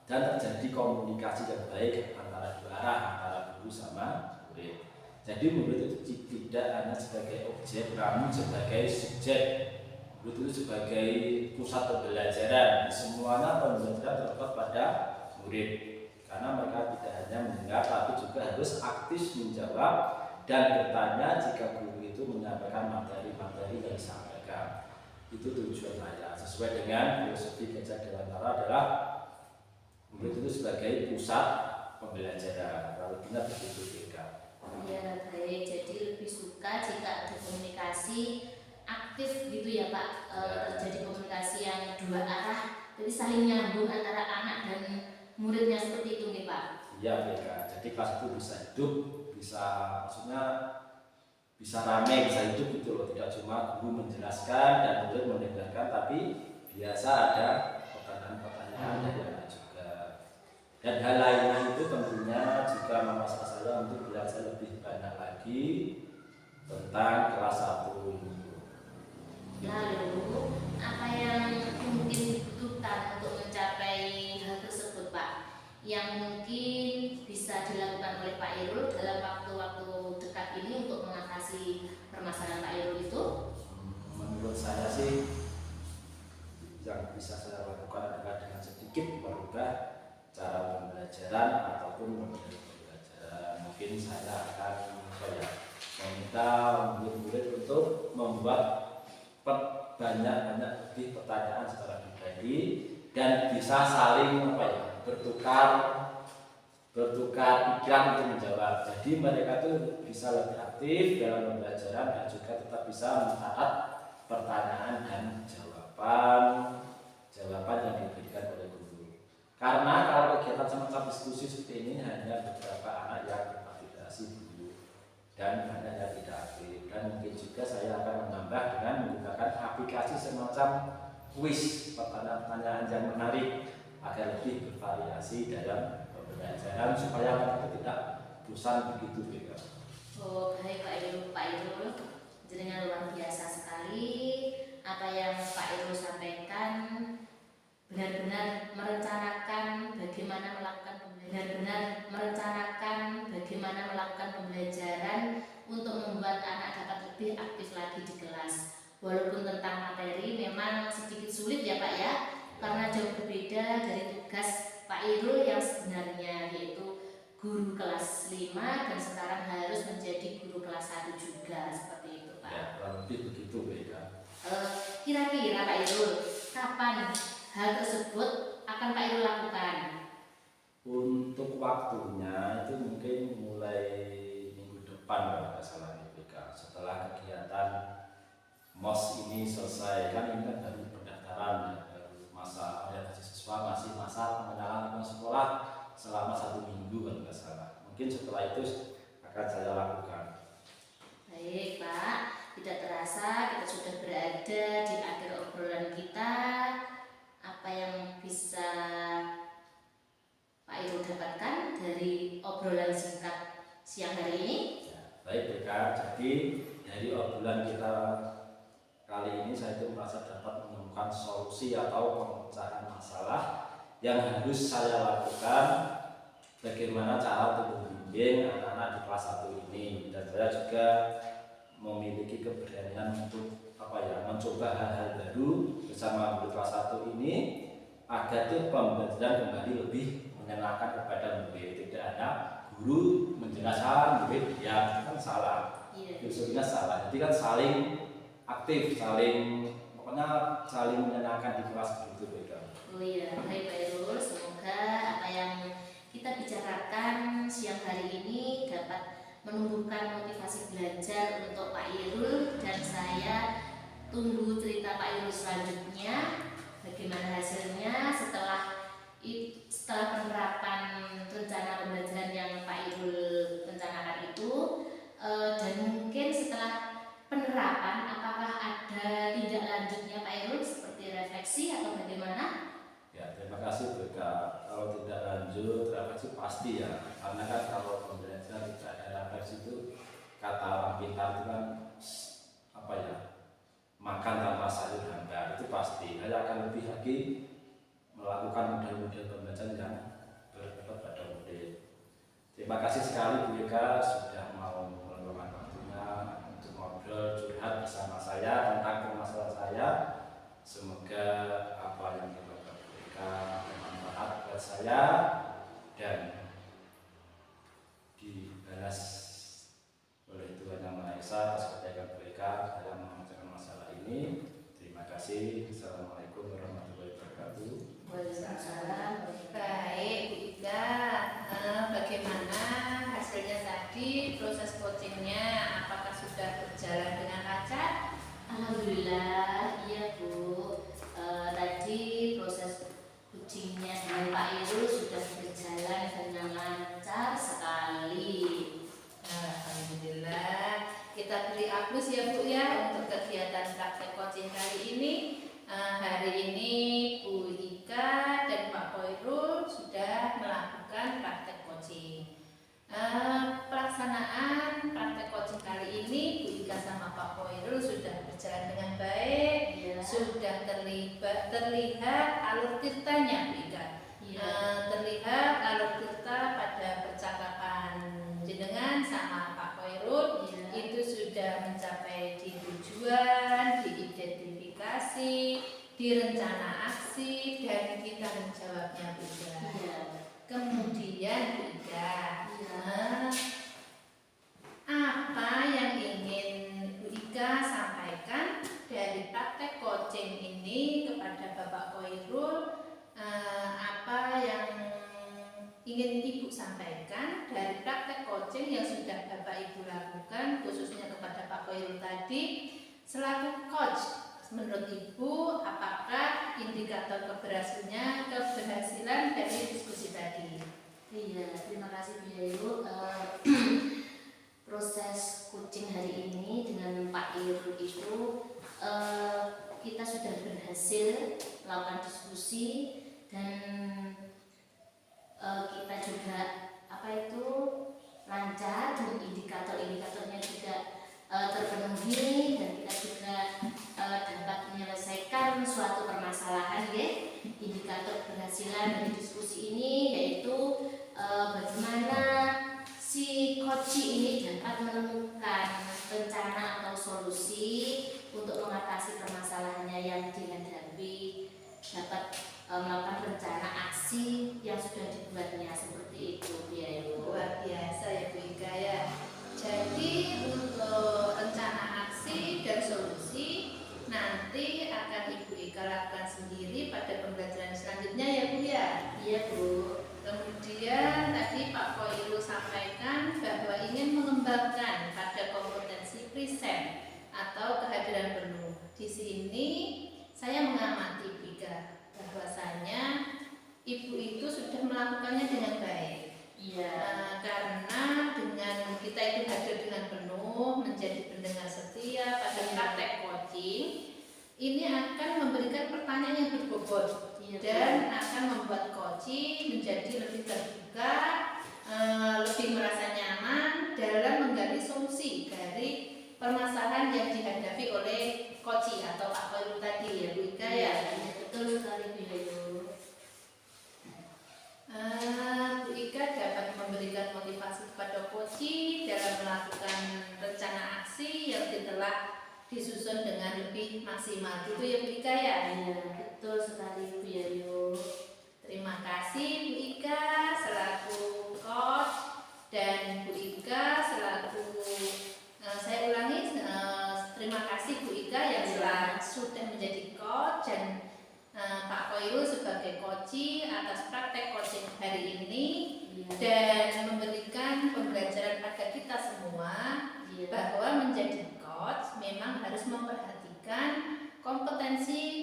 [SPEAKER 1] dan terjadi komunikasi yang baik antara dua arah, antara guru sama murid. Jadi murid itu tidak hanya sebagai objek, namun sebagai subjek. Murid itu sebagai pusat pembelajaran. Semuanya pembelajaran terletak pada murid. Karena mereka tidak hanya mendengar, tapi juga harus aktif menjawab dan bertanya jika guru itu menyampaikan materi-materi yang disampaikan. Itu tujuan saya. Sesuai dengan filosofi Gajah Dewantara adalah murid itu sebagai pusat pembelajaran. Kalau benar begitu juga.
[SPEAKER 3] Ya baik, jadi lebih suka jika ada komunikasi aktif gitu ya Pak, terjadi komunikasi yang dua arah, jadi saling nyambung antara anak dan muridnya, seperti itu nih Pak.
[SPEAKER 1] Iya Beka, jadi kelas itu bisa hidup, bisa maksudnya bisa ramai, bisa hidup gitu loh, tidak cuma guru menjelaskan dan murid mendengarkan, tapi biasa ada pertanyaan-pertanyaan dari anak juga. Dan hal lainnya itu tentunya juga memaksa saya untuk belajar lebih banyak lagi tentang kelas 1 ini.
[SPEAKER 3] Lalu apa yang mungkin dibutuhkan untuk mencapai hal tersebut Pak, yang mungkin bisa dilakukan oleh Pak Irul dalam waktu-waktu dekat ini untuk mengatasi permasalahan Pak Irul itu?
[SPEAKER 1] Menurut saya sih yang bisa saya lakukan adalah dengan sedikit merubah cara pembelajaran ataupun model pembelajaran. Mungkin saya akan meminta murid-murid untuk membuat banyak lebih pertanyaan secara pribadi dan bisa saling bertukar pikiran untuk menjawab. Jadi mereka tuh bisa lebih aktif dalam pembelajaran dan juga tetap bisa mencatat pertanyaan dan jawaban yang diberikan oleh guru. Karena kalau kegiatan mengadakan semacam diskusi seperti ini hanya beberapa anak yang validasi dulu dan banyak yang tidak aktif, dan mungkin juga saya akan menambah dengan menggunakan aplikasi semacam kuis, pertanyaan-pertanyaan yang menarik agar lebih bervariasi dalam pembelajaran supaya anak itu tidak bosan begitu juga.
[SPEAKER 3] Oh, baik Pak Irul, jenengan luar biasa sekali. Apa yang Pak Irul sampaikan benar-benar merencanakan bagaimana melakukan pembelajaran untuk membuat anak dapat lebih aktif lagi di kelas. Walaupun tentang materi memang sedikit sulit ya Pak ya, karena jauh berbeda dari tugas Pak Irul yang sebenarnya, yaitu guru kelas 5 dan sekarang harus menjadi guru kelas 1 juga, seperti itu Pak.
[SPEAKER 1] Ya, kurang lebih begitu Beka.
[SPEAKER 3] Kira-kira Pak Irul, kapan hal tersebut akan Pak Irul lakukan?
[SPEAKER 1] Untuk waktunya itu mungkin mulai minggu depan kalau nggak salah Beka. Setelah kegiatan MOS ini selesai, kan ini kan baru pendaftaran ya, baru masa orientasi siswa, masih masa pengenalan lingkungan sekolah selama 1 minggu kalau nggak salah. Mungkin setelah itu akan saya lakukan.
[SPEAKER 3] Baik Pak, tidak terasa kita sudah berada di akhir obrolan kita. Apa yang bisa Pak Irul dapatkan dari obrolan singkat siang hari ini?
[SPEAKER 1] Ya, baik Beka, jadi dari obrolan kita kali ini saya itu merasa dapat menemukan solusi atau pemecahan masalah yang harus saya lakukan, bagaimana cara untuk membimbing anak-anak di kelas 1 ini, dan saya juga memiliki keberanian untuk mencoba hal-hal baru bersama guru kelas 1 ini agar pembelajaran kembali lebih menyenangkan kepada murid. Tidak ada guru menjelaskan murid yang kan salah, filosofinya salah. Jadi kan saling aktif, saling menyenangkan di kelas begitu Beka.
[SPEAKER 3] Oh iya, baik Pak Irul, semoga apa yang kita bicarakan siang hari ini dapat menumbuhkan motivasi belajar untuk Pak Irul, dan saya tunggu cerita Pak Irul selanjutnya, bagaimana hasilnya setelah penerapan rencana pembelajaran yang Pak Irul rencanakan itu, dan mungkin setelah penerapan apakah ada tindak lanjutnya Pak Irul seperti refleksi atau bagaimana?
[SPEAKER 1] Ya, terima kasih Beka. Kalau tidak lanjut refleksi pasti ya, karena kan kalau pembelajaran tidak ada refleksi itu, kata orang pintar itu kan makan tanpa sayur hambar, itu pasti. Saya akan lebih lagi melakukan model-model pembelajaran yang bermanfaat pada murid. Terima kasih sekali Bu Eka sudah mau meluangkan waktunya untuk ngobrol curhat bersama saya tentang permasalahan saya. Semoga apa yang dilakukan Bu Eka bermanfaat buat saya dan dibalas oleh Tuhan Yang Maha Esa atas kebaikan Bu Eka dalam mengerjakan masalah ini. Terima kasih. Assalamualaikum warahmatullahi wabarakatuh.
[SPEAKER 3] Waalaikumsalam.
[SPEAKER 2] Baik Bu Ika, bagaimana hasilnya tadi, proses coachingnya apakah sudah berjalan dengan lancar?
[SPEAKER 3] Alhamdulillah, iya Bu. Tadi proses coachingnya dengan Pak Irul sudah berjalan dengan lancar sekali.
[SPEAKER 2] Alhamdulillah, kita beri aplaus ya Bu ya untuk kegiatan praktek coaching kali ini. Hari ini Bu Ika dan Pak Koirul sudah melakukan praktek coaching. Pelaksanaan praktek coaching kali ini Bu Ika sama Pak Koirul sudah berjalan dengan baik, sudah terlihat alur tirtanya Bu Ika. Terlihat alur tirta pada percakapan jenengan sama Pak Koirul itu sudah mencapai di tujuan, diidentifikasi, di rencana aksi, dan kita menjawabnya Bu Ika. Kemudian Bu Ika, apa yang ingin Bu Ika sampaikan dari praktek coaching ini kepada Bapak Koirul? Apa yang ingin Ibu sampaikan dari praktek coaching yang sudah Bapak Ibu lakukan, khususnya kepada Pak Koirul tadi selaku coach? Menurut Ibu, apakah indikator keberhasilan dari diskusi tadi?
[SPEAKER 3] bergerak lancar dan indikator-indikatornya juga terpenuhi, dan kita juga dapat menyelesaikan suatu permasalahan ya. Indikator keberhasilan dari diskusi ini yaitu bagaimana si koci ini dapat menemukan rencana atau solusi untuk mengatasi permasalahannya yang dihadapi, dapat melakukan rencana aksi yang sudah dibuatnya, seperti itu ya Ibu.
[SPEAKER 2] Luar biasa ya Bu Ika ya. Jadi untuk rencana aksi dan solusi nanti akan Ibu Ika lakukan sendiri pada pembelajaran selanjutnya ya Bu ya.
[SPEAKER 3] Iya Bu.
[SPEAKER 2] Kemudian tadi Pak Koirul sampaikan bahwa ingin mengembangkan pada kompetensi present atau kehadiran penuh. Di sini saya mengamati Bu Ika bahwasanya Ibu itu sudah melakukannya dengan baik.
[SPEAKER 3] Iya.
[SPEAKER 2] Karena dengan kita itu hadir dengan penuh, menjadi pendengar setia pada praktek coaching, ini akan memberikan pertanyaan yang berbobot dan akan membuat coaching menjadi lebih terbuka, lebih merasa nyaman dalam menggali solusi dari permasalahan yang dihadapi oleh coaching atau Pak Koirul tadi ya Bu Ika ya.
[SPEAKER 3] Betul sekali Bu Yayu.
[SPEAKER 2] Bu Ika dapat memberikan motivasi kepada coaching dalam melakukan rencana aksi yang telah disusun dengan lebih maksimal. Itu ya Bu Ika ya?
[SPEAKER 3] Iya, betul sekali Bu Yayu.
[SPEAKER 2] Terima kasih Bu Ika selaku coach dan Bu Ika selaku saya ulangi, terima kasih Bu Ika yang sudah menjadi coach dan Pak Koirul sebagai coaching atas praktek coaching hari ini dan memberikan pembelajaran pada kita semua bahwa menjadi coach memang harus memperhatikan kompetensi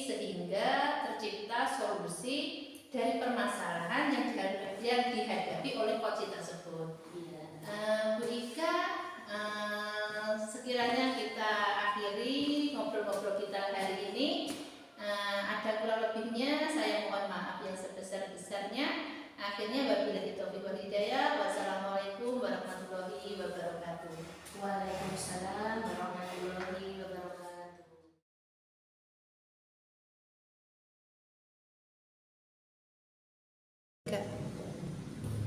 [SPEAKER 2] sehingga tercipta solusi dari permasalahan yang dihadapi oleh coach tersebut. Bu Ika, sekiranya kita akhiri ngobrol-ngobrol kita hari ini. Ada kurang lebihnya saya mohon maaf yang sebesar-besarnya. Akhirnya wabillahi taufiq wal hidayah. Wassalamualaikum warahmatullahi wabarakatuh.
[SPEAKER 3] Waalaikumsalam warahmatullahi wabarakatuh.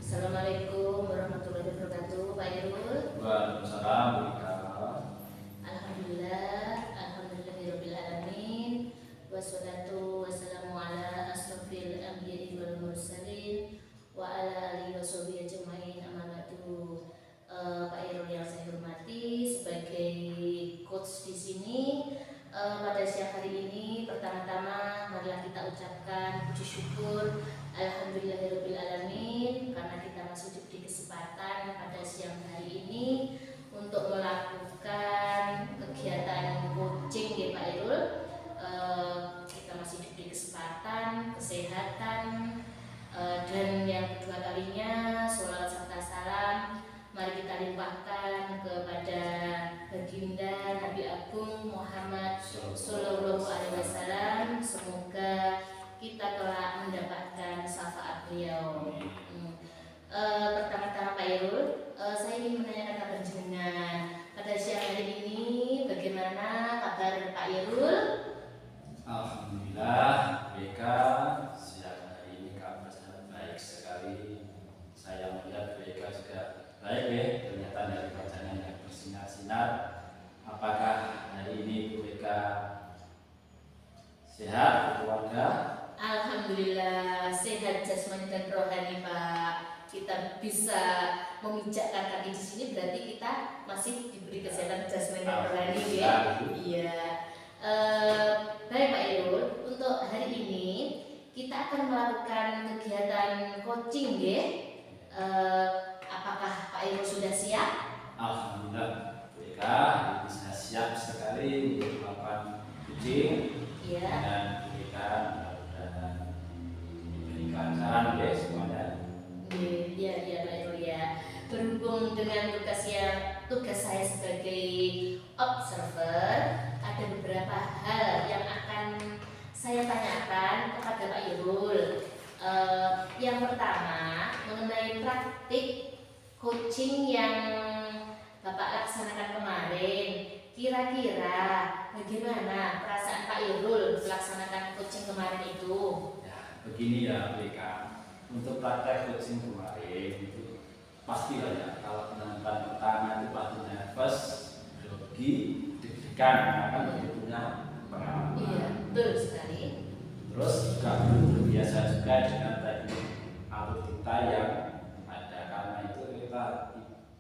[SPEAKER 3] Assalamualaikum warahmatullahi wabarakatuh. Pak Irul.
[SPEAKER 1] Waalaikumsalam Bu Ika.
[SPEAKER 3] Alhamdulillahirabbil alamin. Wassalatu wassalamu ala asrofil anbiya'i wal mursalin wa ala alihi washabihi ajmain, amma ba'du. Pak Irul yang saya hormati sebagai coach di sini, pada siang hari ini pertama-tama marilah kita ucapkan puji syukur alhamdulillahirabbil alamin karena kita masih diberi kesempatan pada siang hari ini untuk melakukan kegiatan coaching ya Pak Irul. Kita masih diberi kesempatan, kesehatan, dan yang kedua kalinya sholawat serta salam mari kita limpahkan kepada baginda Nabi Agung Muhammad Sallallahu Alaihi Wasallam. Semoga kita telah mendapatkan syafaat beliau. Pertama-tama Pak Irul, saya ingin menanyakan kabar jenengan pada siang hari ini. Bagaimana kabar Pak Irul?
[SPEAKER 1] Alhamdulillah, BK siang hari ini kabar sangat baik sekali. Saya melihat BK juga baik ya, ternyata dari bacaan yang bersinar-sinar. Apakah hari ini BK sehat keluarga?
[SPEAKER 3] Alhamdulillah sehat jasmani dan rohani Pak. Kita bisa memijakkan kaki di sini berarti kita masih diberi kesehatan jasmani dan rohani ya. Iya. Baik Pak Irul, untuk hari ini kita akan melakukan kegiatan coaching ya. Apakah Pak Irul sudah siap?
[SPEAKER 1] Alhamdulillah, BK ini saya siap sekali untuk melakukan coaching.
[SPEAKER 3] Iya.
[SPEAKER 1] Dan berikan mudah-mudahan diberikan saran ya semuanya.
[SPEAKER 3] Iya Pak Irul ya. Berhubung dengan tugas saya sebagai observer, ada beberapa hal yang akan saya tanyakan kepada Pak Irul. Yang pertama, praktik coaching yang Bapak laksanakan kemarin, kira-kira bagaimana perasaan Pak Irul melaksanakan coaching kemarin itu?
[SPEAKER 1] Ya, begini ya BK, untuk praktek coaching kemarin itu pastilah ya, kalau penonton pertama itu pasti nervous, grogi, deg-degan karena belum punya pengalaman.
[SPEAKER 3] Iya, betul sekali.
[SPEAKER 1] Terus juga belum terbiasa juga dengan teknik alutsista yang ada, karena itu kita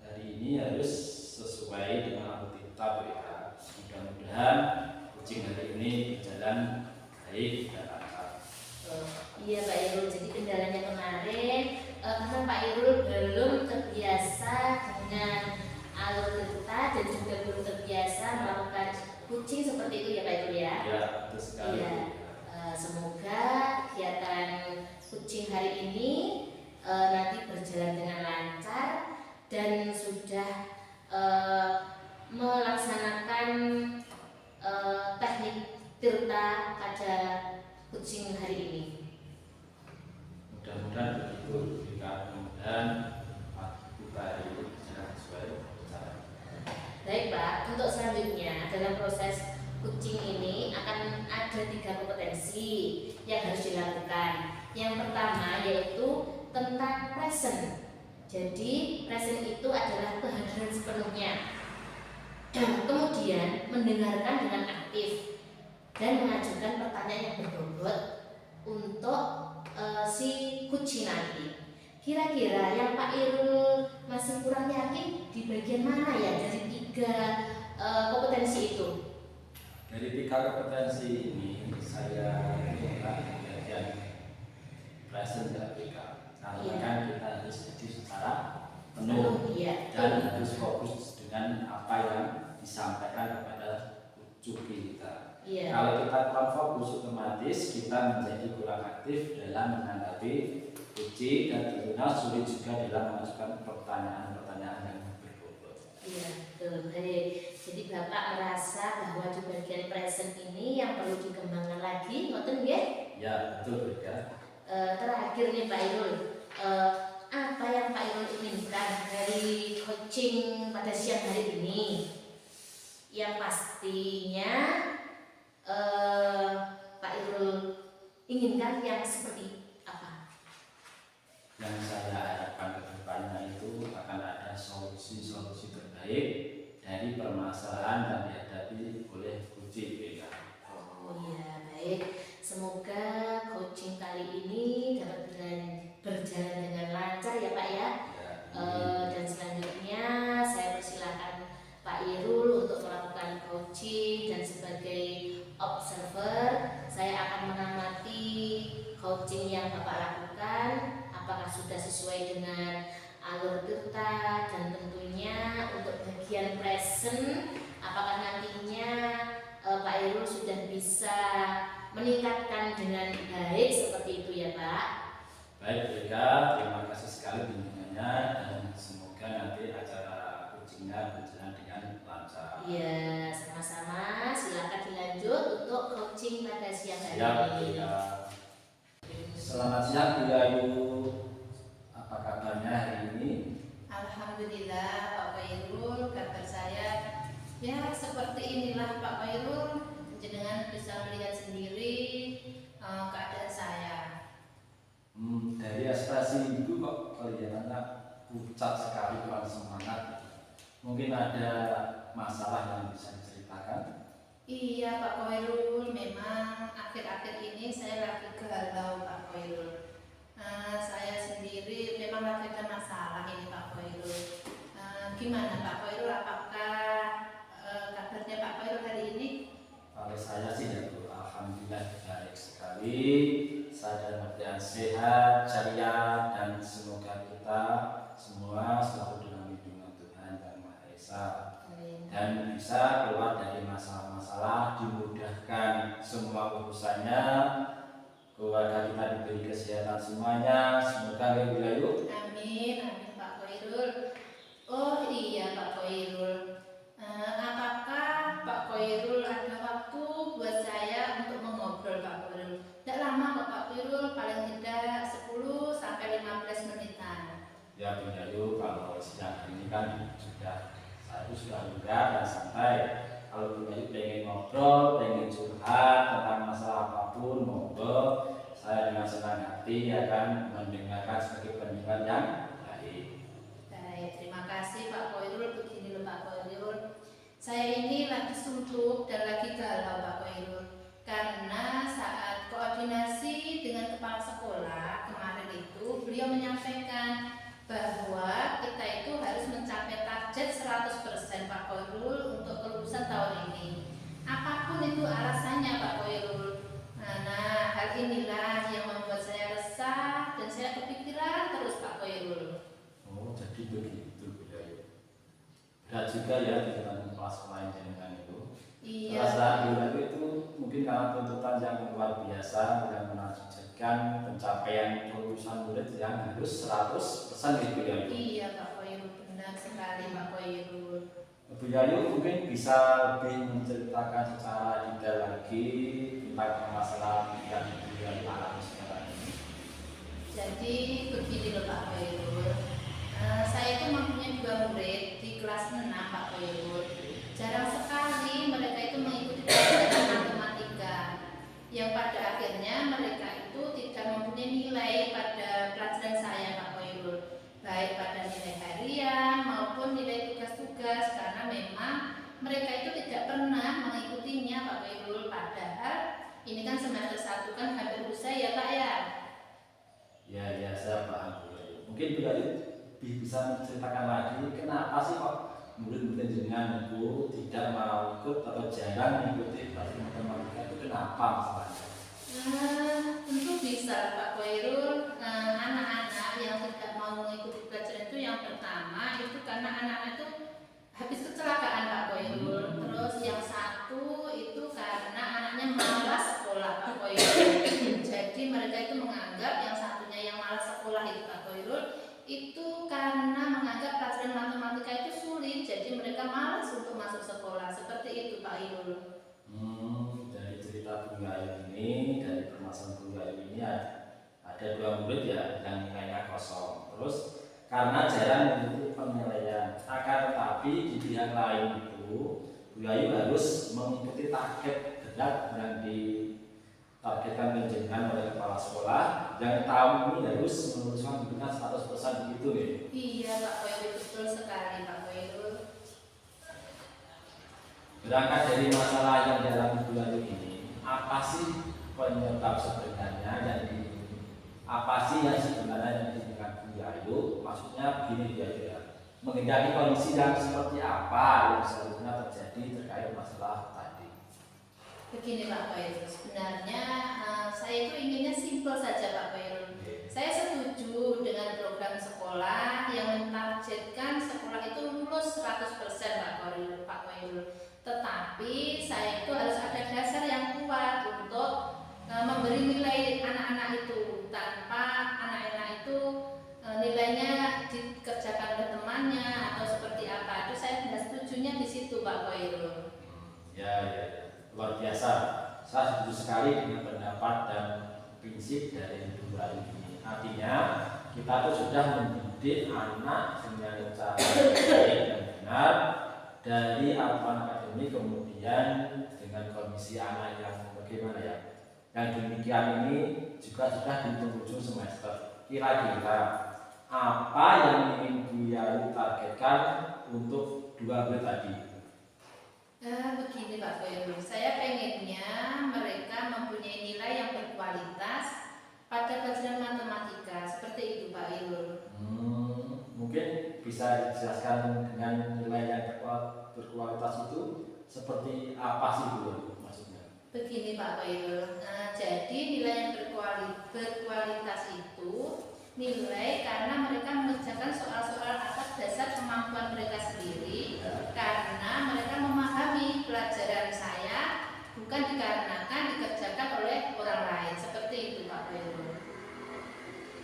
[SPEAKER 1] hari ini harus sesuai dengan alutsista BK. Mudah-mudahan coaching hari ini berjalan baik dan lancar.
[SPEAKER 3] Iya Pak Irul, jadi kendalanya kemarin karena Pak Irul belum terbiasa dengan alur cerita dan juga belum terbiasa melakukan coaching seperti itu ya Pak Irul ya.
[SPEAKER 1] Ya, betul sekali.
[SPEAKER 3] Iya. Semoga kegiatan coaching hari ini nanti berjalan dengan lancar dan sudah melaksanakan teknik tirta pada coaching hari ini.
[SPEAKER 1] Mudah-mudahan begitu, jika mudah-mudahan kita hari ini berjalan sesuai rencana.
[SPEAKER 3] Baik Pak, untuk selanjutnya dalam proses coaching ini akan ada 3 kompetensi yang harus dilakukan. Yang pertama yaitu tentang present. Jadi present itu adalah kehadiran sepenuhnya. Kemudian mendengarkan dengan aktif dan mengajukan pertanyaan yang berbobot untuk si coaching nanti. Kira-kira yang Pak Irul masih kurang yakin di bagian mana ya dari 3 kompetensi itu?
[SPEAKER 1] Dari 3 kompetensi ini saya minta bagian present dan BK. Karena kan kita harus jadi secara penuh
[SPEAKER 3] Iya.
[SPEAKER 1] dan harus fokus dengan apa yang disampaikan kepada cucu kita.
[SPEAKER 3] Iya.
[SPEAKER 1] Kalau kita kurang fokus, otomatis kita menjadi kurang aktif dalam menanggapi uji dan tentunya sulit juga dalam mengajukan pertanyaan-pertanyaan yang berbobot.
[SPEAKER 3] Iya, betul. Baik. Jadi Bapak merasa bahwa di bagian present ini yang perlu dikembangkan lagi, ngoten nggih?
[SPEAKER 1] Ya, betul ya.
[SPEAKER 3] Terakhir nih Pak Irul, apa yang Pak Irul inginkan dari coaching pada siang hari ini? Yang pastinya Pak Irul inginkan yang seperti apa?
[SPEAKER 1] Yang saya harapkan ke depannya itu akan ada solusi-solusi terbaik dari permasalahan yang dihadapi oleh coaching BK.
[SPEAKER 3] Oh iya, baik. Semoga coaching kali ini dapat berjalan dengan lancar ya Pak ya. Dan selanjutnya saya persilakan Pak Irul untuk melakukan coaching dan sebagai observer saya akan mengamati coaching yang Bapak lakukan apakah sudah sesuai dengan alur tirta dan tentunya untuk bagian present apakah nantinya Pak Irul sudah bisa meningkatkan dengan baik seperti itu ya Pak.
[SPEAKER 1] Baik BK, terima kasih sekali bimbingannya dan semoga nanti acara coachingnya berjalan dengan lancar.
[SPEAKER 3] Iya, sama-sama. Silakan dilanjut untuk coaching pada siang hari
[SPEAKER 1] Ya,
[SPEAKER 3] ini.
[SPEAKER 1] BK. Selamat siang Bu Ayu. Apa kabarnya hari ini?
[SPEAKER 2] Alhamdulillah Pak Khairul, kabar saya ya seperti inilah Pak Khairul, jenengan bisa melihat sendiri keadaan saya.
[SPEAKER 1] Dari ekspresi Ibu kok kelihatannya pucat sekali, kurang semangat. Mungkin ada masalah yang bisa diceritakan?
[SPEAKER 2] Iya Pak Khairul, memang akhir-akhir ini saya lagi galau Pak Khairul. Saya sendiri memang lagi ada masalah ini Pak Khairul. Gimana Pak Khairul, apakah kabarnya Pak Khairul hari ini?
[SPEAKER 1] Kalau saya sih ya Bu, alhamdulillah baik sekali. Saya dalam keadaan sehat, ceria, dan semoga kita semua selalu dalam lindungan Tuhan Yang Maha Esa dan bisa keluar dari masalah-masalah, dimudahkan semua urusannya, keluarga kita diberi kesehatan semuanya. Semoga ya Bu Ayu.
[SPEAKER 2] Amin, amin Pak Khairul. Oh iya Pak Khairul, apakah Pak Khairul ada waktu buat saya untuk mengobrol Pak Khairul? Tidak lama kok Pak Khairul, paling tidak 10 sampai 15 menitan.
[SPEAKER 1] Ya Bung Yayu, kalau siang ini kan saya sudah lega dan santai. Kalau Bung Yayu pengen ngobrol, pengen curhat tentang masalah apapun, monggo. Saya dengan senang hati akan mendengarkan sebagai pendengar yang baik.
[SPEAKER 2] Baik, terima kasih Pak Koirul. Begini loh Pak Koirul, saya ini lagi suntuk dan lagi galau Pak Koirul, karena saat koordinasi dengan kepala sekolah kemarin itu beliau menyampaikan bahwa kita itu harus mencapai target 100% Pak Koirul untuk kelulusan tahun ini. Apapun itu alasannya Pak Koirul. Nah, hal inilah yang membuat saya resah dan saya kepikiran terus Pak Koirul.
[SPEAKER 1] Oh, jadi begitu ya. Berat juga ya dengan kelas lain dengan itu.
[SPEAKER 2] Iya.
[SPEAKER 1] Rasa itu mungkin karena tuntutan yang luar biasa yang menargetkan pencapaian kelulusan murid yang harus 100% gitu ya.
[SPEAKER 2] Iya Pak Koirul, benar sekali Pak Koirul.
[SPEAKER 1] Bu Yayu mungkin bisa lebih menceritakan secara detail lagi tentang permasalahan yang Bu Yayu alami sekarang ini.
[SPEAKER 2] Jadi begini loh Pak Koirul, saya itu mempunyai 2 murid di kelas 6 Pak Koirul. Jarang sekali mereka itu mengikuti pelajaran matematika, yang pada akhirnya mereka itu tidak mempunyai nilai pada pelajaran saya Pak Koirul, baik pada nilai harian maupun nilai tugas-tugas, karena memang mereka itu tidak pernah mengikutinya Pak Koirul. Padahal ini kan semester 1 kan hampir usai ya Pak ya.
[SPEAKER 1] Ya, saya paham Bu Yayu. Mungkin Bu Yayu bisa menceritakan lagi kenapa sih kok murid-murid jenengan itu tidak mau ikut atau jarang mengikuti pelajaran matematika itu, kenapa masalahnya?
[SPEAKER 2] Tentu bisa Pak Koirul. Anak-anak yang tidak mau mengikuti pelajaran itu, yang pertama itu karena anak-anak itu habis kecelakaan Pak Koirul. Terus yang satu itu karena anaknya malas sekolah Pak Koirul. Jadi mereka itu menganggap yang satunya yang malas sekolah itu Pak Koirul itu karena menganggap pelajaran matematika itu sulit, jadi mereka malas untuk masuk sekolah. Seperti itu Pak Irul.
[SPEAKER 1] Dari cerita Bu Yayu ini, dari permasalahan Bu Yayu ini ada 2 murid ya yang nilainya kosong. Terus karena jarang mengikuti penilaian, akan tetapi di pihak lain itu Bu Yayu harus mengikuti target berat yang ditargetkan menjenengan oleh kepala sekolah, yang tahun ini harus meluluskan muridnya 100% begitu nih.
[SPEAKER 2] Iya Pak Koirul, betul sekali Pak Koirul.
[SPEAKER 1] Berangkat dari masalah yang dalam Bu Yayu ini, apa sih penyebab sebenarnya apa sih yang sebenarnya yang diinginkan Bu Yayu? Maksudnya begini Bu Yayu ya, menghindari kondisi yang seperti apa yang seharusnya terjadi terkait masalah tadi.
[SPEAKER 2] Begini Pak Koirul, sebenarnya saya itu inginnya simpel saja Pak Koirul. Saya setuju dengan program sekolah yang menargetkan sekolah itu lulus 100% Pak Koirul. Tetapi saya itu harus ada dasar yang kuat untuk memberi nilai anak-anak itu, tanpa anak-anak itu nilainya dikerjakan oleh temannya atau seperti apa. Itu saya tidak setujunya di situ Pak Koirul.
[SPEAKER 1] Ya, luar biasa. Saya setuju sekali dengan pendapat dan prinsip dari Bu Yayu ini. Artinya kita tuh sudah mendidik anak dengan cara baik dan benar dari aturan akademik, kemudian dengan kondisi anak yang bagaimana ya. Yang demikian ini juga sudah di penghujung semester. Kira-kira apa yang ingin Bu Yayu targetkan untuk 2 murid tadi?
[SPEAKER 2] Begini Pak Koirul, saya pengennya mereka mempunyai nilai yang berkualitas pada pelajaran matematika, seperti itu Pak Irul.
[SPEAKER 1] Mungkin bisa dijelaskan dengan nilai yang berkualitas itu seperti apa sih Bu maksudnya?
[SPEAKER 2] Begini Pak Irul, jadi nilai yang berkualitas itu nilai karena mereka mengerjakan soal-soal atas dasar kemampuan mereka sendiri, karena mereka memahami pelajaran saya bukan dikarenakan dikerjakan oleh orang lain, seperti itu Pak Irul.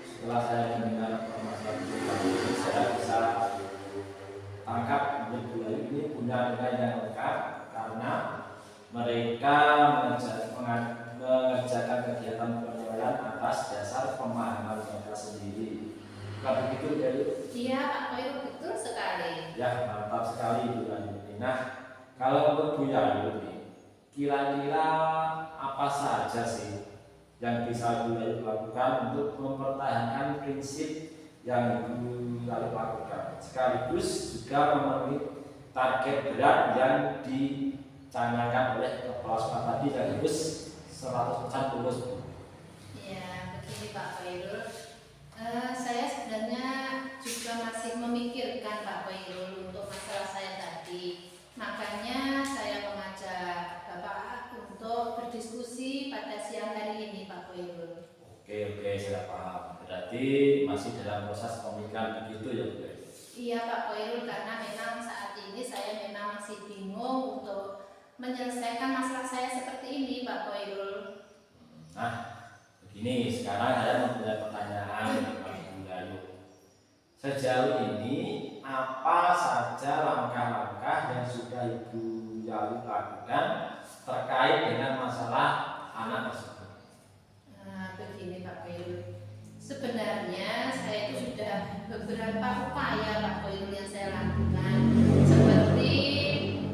[SPEAKER 1] Setelah saya mendengar permasalahan ini, saya bisa tangkap Bu Yayu ini punya nilai yang lengkap karena mereka mengerjakan kegiatan penilaian atas dasar pemahaman mereka sendiri. Bukan begitu begitu ya Ibu?
[SPEAKER 2] Iya Pak Koirul, betul sekali.
[SPEAKER 1] Ya, mantap sekali Ibu Ayu. Nah, kalau untuk Bu Ayu nih, kira-kira apa saja sih yang bisa Bu Ayu lakukan untuk mempertahankan prinsip yang Ibu Ayu lakukan, sekaligus juga memenuhi target berat yang dicanangkan oleh kepala sekolah tadi sekaligus 100% lulus.
[SPEAKER 2] Ya, begini Pak Koirul. Saya sebenarnya juga masih memikirkan Pak Koirul untuk masalah saya tadi. Makanya saya mengajak Bapak untuk berdiskusi pada siang hari ini Pak Koirul.
[SPEAKER 1] Oke, saya paham. Berarti masih dalam proses pemikiran begitu ya Bu?
[SPEAKER 2] Iya Pak Koirul, karena memang saat ini saya memang masih bingung untuk menyelesaikan masalah saya seperti ini Pak Koirul.
[SPEAKER 1] Nah, begini, sekarang saya mempunyai pertanyaan kepada Bu Ayu. Sejauh ini apa saja langkah-langkah yang sudah Ibu Ayu lakukan terkait dengan masalah anak tersebut?
[SPEAKER 2] Nah, begini Pak Koirul. Sebenarnya saya itu sudah beberapa upaya Pak Koirul yang saya lakukan, seperti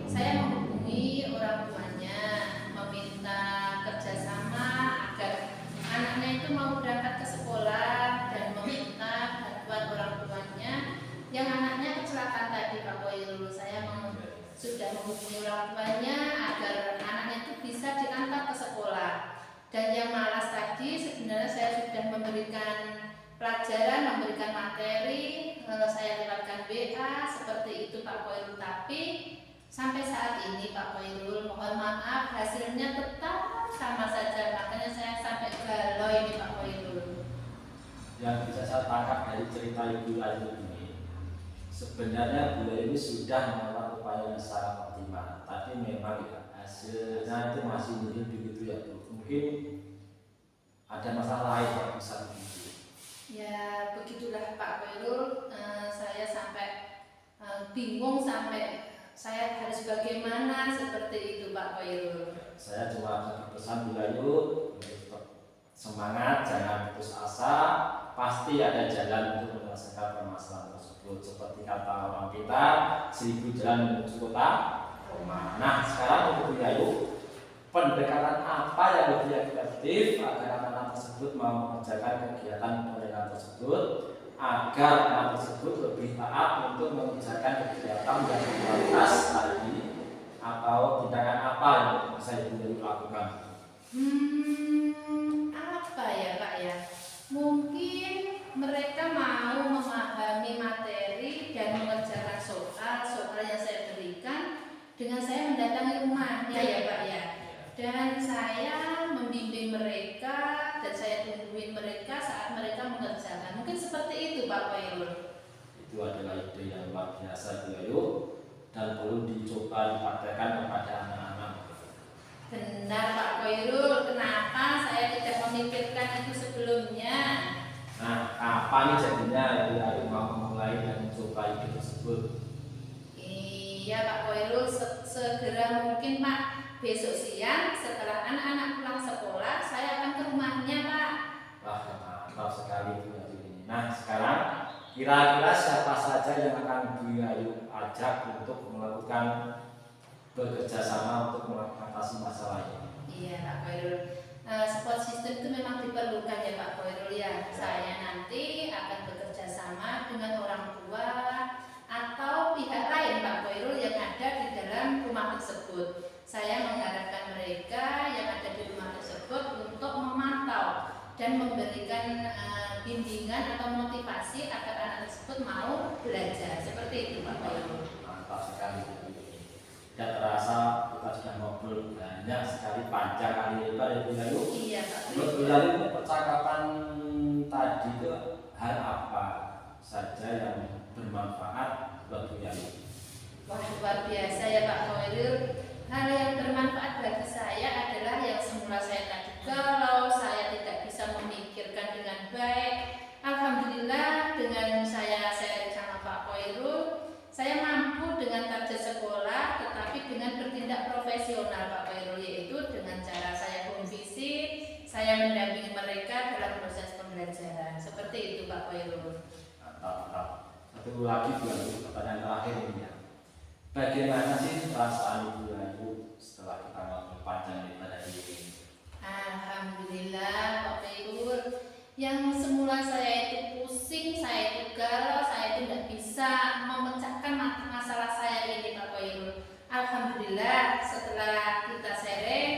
[SPEAKER 2] saya menghubungi orang tuanya, meminta kerjasama agar anaknya itu mau berangkat ke sekolah dan meminta bantuan orang tuanya yang anaknya kecelakaan tadi Pak Koirul. Saya sudah menghubungi orang tuanya agar anaknya itu bisa diantar ke sekolah. Dan yang malas tadi sebenarnya saya sudah memberikan pelajaran, memberikan materi, saya lewatkan WA seperti itu Pak Koirul. Tapi sampai saat ini Pak Koirul, mohon maaf hasilnya tetap sama saja. Makanya saya sampai galau ini Pak Koirul.
[SPEAKER 1] Yang bisa saya tangkap dari cerita Ibu Ayu ini, sebenarnya Bu Ayu ini sudah melakukan upaya yang sangat optimal, tapi memang ya, hasilnya itu masih nihil begitu ya Bu. Mungkin ada masalah lain yang bisa begitu.
[SPEAKER 2] Ya begitulah Pak Koirul, saya sampai bingung sampai saya harus bagaimana seperti itu Pak Koirul.
[SPEAKER 1] Saya cuma bisa berpesan Bu Ayu, tetap semangat, jangan putus asa, pasti ada jalan untuk menyelesaikan permasalahan tersebut. Seperti kata orang kita, 1000 jalan menuju kota Roma. Nah, sekarang untuk Bu Ayu, pendekatan apa yang lebih efektif agar anak-anak tersebut mau mengerjakan kegiatan pembelajaran tersebut, agar anak tersebut lebih taat untuk mengerjakan kegiatan yang berkualitas tadi, atau tindakan apa yang bisa Ibu Ayu lakukan?
[SPEAKER 2] Apa ya Pak ya? Mungkin mereka mau memahami materi dan mengerjakan soal yang saya berikan dengan saya mendatangi rumahnya ya Pak ya. Dan saya membimbing mereka dan saya tungguin mereka saat mereka mengerjakan. Mungkin seperti itu Pak Koirul.
[SPEAKER 1] Itu adalah ide yang luar biasa Bu Ayu dan perlu dicoba dipraktekkan kepada anak-anak.
[SPEAKER 2] Benar Pak Koirul, kenapa saya tidak memikirkan itu sebelumnya?
[SPEAKER 1] Nah, kapan jadinya Bu Ayu mau memulai dan mencoba ide tersebut?
[SPEAKER 2] Iya Pak Koirul, segera mungkin Pak. Besok siang setelah anak-anak pulang sekolah saya akan ke rumahnya Pak.
[SPEAKER 1] Wah, mantap sekali Bu Ayu ini. Nah, sekarang kira-kira siapa saja yang akan Bu Ayu ajak untuk melakukan bekerja sama untuk mengatasi masalah ini?
[SPEAKER 2] Iya Pak Koirul, support system itu memang diperlukan ya Pak Koirul ya. Saya nanti akan bekerja sama dengan orang tua atau pihak lain Pak Koirul yang ada di dalam rumah tersebut. Saya mengharapkan mereka yang ada di rumah tersebut untuk memantau dan memberikan bimbingan atau motivasi agar anak tersebut mau belajar. Seperti itu Pak Koirul.
[SPEAKER 1] Mantap sekali Bu Ayu. Tidak terasa kita sudah ngobrol banyak sekali, panjang kali lebar ya Bu Ayu.
[SPEAKER 2] Iya Pak
[SPEAKER 1] Menurut Bu
[SPEAKER 2] Koirul.
[SPEAKER 1] Ayu, percakapan tadi itu hal apa saja yang bermanfaat buat Bu Ayu?
[SPEAKER 2] Wah luar biasa ya Pak Koirul. Hal yang bermanfaat bagi saya adalah yang semula saya tadi kalau saya tidak bisa memikirkan dengan baik. Alhamdulillah dengan saya sharing sama Pak Koirul, saya mampu dengan target sekolah tetapi dengan bertindak profesional Pak Koirul, yaitu dengan cara saya home visit, saya mendampingi mereka dalam proses pembelajaran. Seperti itu Pak Koirul.
[SPEAKER 1] Mantap. Satu lagi Bu Ayu, pertanyaan terakhir ini ya. Bagaimana sih perasaan Ibu Ayu setelah kita ngobrol panjang pada hari ini?
[SPEAKER 2] Alhamdulillah Pak Khairul, yang semula saya itu pusing, saya itu galau, saya itu tidak bisa memecahkan masalah saya ini Pak Khairul. Alhamdulillah setelah kita sharing,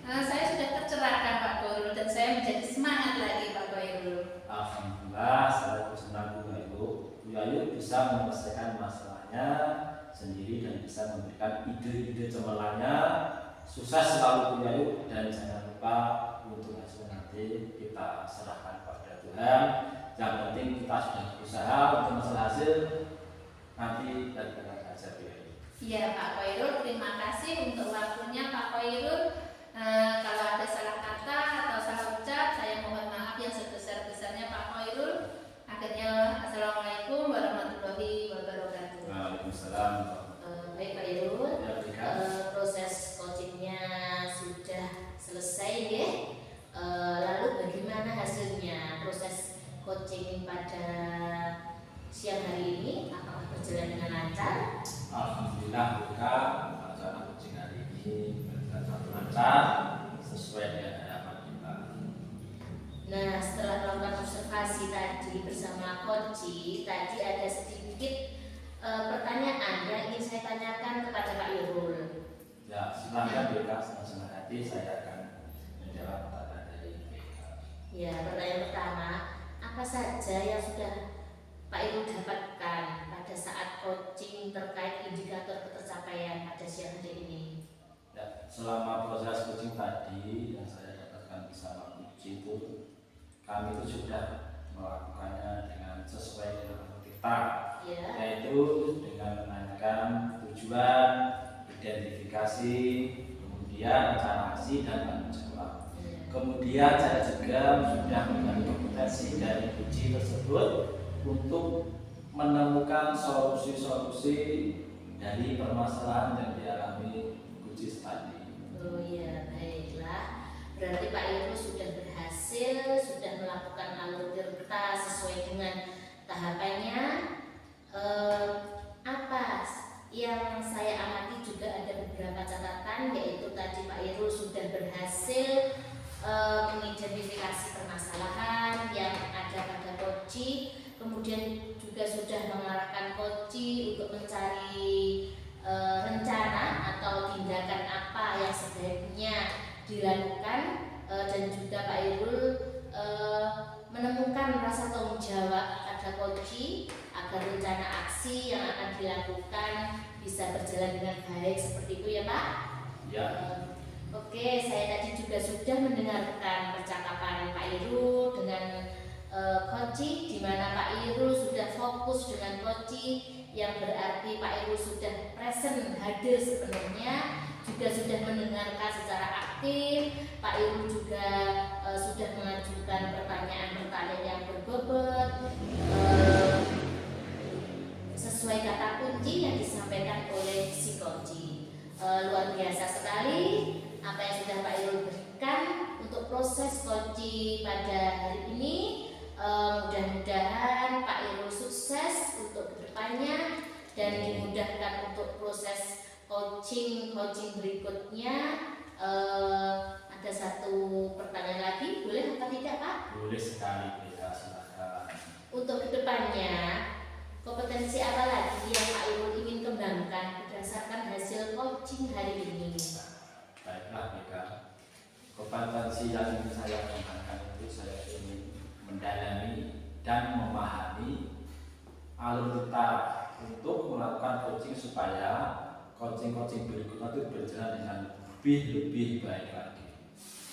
[SPEAKER 2] saya sudah tercerahkan Pak Khairul dan saya menjadi semangat lagi Pak Khairul.
[SPEAKER 1] Alhamdulillah, saya bersenang Bu Ayu. Bu Ayu bisa menyelesaikan masalahnya sendiri dan bisa memberikan ide-ide cemerlangnya. Sukses selalu Bu Ayu, dan jangan lupa untuk hasil nanti kita serahkan kepada Tuhan. Yang penting kita sudah berusaha untuk masalah hasil nanti dari kita saja Bu Ayu.
[SPEAKER 2] Iya Pak Khairul, terima kasih untuk waktunya Pak Khairul. Kalau ada salah kata atau salah ucap, saya mohon maaf yang sebesar-besarnya Pak Khairul. Akhirnya Assalamualaikum warahmatullahi wabarakatuh.
[SPEAKER 1] Waalaikumsalam.
[SPEAKER 3] Baik Pak Irul,
[SPEAKER 1] Ya,
[SPEAKER 3] proses coachingnya sudah selesai ya. Lalu bagaimana hasilnya proses coaching pada siang hari ini? Apakah berjalan dengan lancar?
[SPEAKER 1] Alhamdulillah buka acara coaching hari ini berjalan lancar sesuai dengan harapan kita.
[SPEAKER 3] Nah, setelah melakukan observasi tadi bersama coach, tadi ada sedikit pertanyaan yang ingin saya tanyakan kepada Pak Irul.
[SPEAKER 1] Ya, silahkan BK, senang hati saya akan menjawab pertanyaan dari BK.
[SPEAKER 3] Ya, pertanyaan pertama, apa saja yang sudah Pak Irul dapatkan pada saat coaching terkait indikator ketercapaian pada siang hari ini?
[SPEAKER 1] Ya, selama proses coaching tadi yang saya dapatkan bersama coaching itu, kami itu sudah melakukannya dengan sesuai dengan kita,
[SPEAKER 3] Ya.
[SPEAKER 1] yaitu dengan menanyakan tujuan, identifikasi, kemudian rencana aksi dan tanggung jawab. Kemudian saya juga sudah mengenai kompetensi dari uji tersebut untuk menemukan solusi-solusi dari permasalahan yang dialami uji tadi.
[SPEAKER 3] Oh iya, baiklah. Berarti Pak Irul sudah berhasil, sudah melakukan alur tirta sesuai dengan tahapannya. Apa yang saya amati juga ada beberapa catatan, yaitu tadi Pak Irul sudah berhasil mengidentifikasi permasalahan yang ada pada koci, kemudian juga sudah mengarahkan koci untuk mencari rencana atau tindakan apa yang sebaiknya dilakukan, dan juga Pak Irul menemukan rasa tanggung jawab pada koci agar rencana aksi yang akan dilakukan bisa berjalan dengan baik, seperti itu ya Pak?
[SPEAKER 1] Ya.
[SPEAKER 3] Oke, saya tadi juga sudah mendengarkan percakapan Pak Irul dengan koci, di mana Pak Irul sudah fokus dengan koci, yang berarti Pak Irul sudah present, hadir sepenuhnya, juga sudah mendengarkan secara aktif. Pak Irul juga sudah mengajukan pertanyaan-pertanyaan yang berbobot sesuai kata kunci yang disampaikan oleh si koci. Luar biasa sekali apa yang sudah Pak Irul berikan untuk proses coaching pada hari ini. Mudah-mudahan Pak Irul sukses untuk kedepannya dan dimudahkan untuk proses coaching berikutnya. Ada satu pertanyaan lagi, boleh apa tidak Pak?
[SPEAKER 1] Boleh sekali, ya, silakan.
[SPEAKER 3] Untuk kedepannya, kompetensi apa lagi yang Pak Irul ingin kembangkan berdasarkan hasil coaching hari ini?
[SPEAKER 1] Baiklah BK, kompetensi yang ingin saya kembangkan itu saya ingin mendalami dan memahami alur kita untuk melakukan coaching supaya coaching berikutnya itu berjalan dengan lebih baik lagi.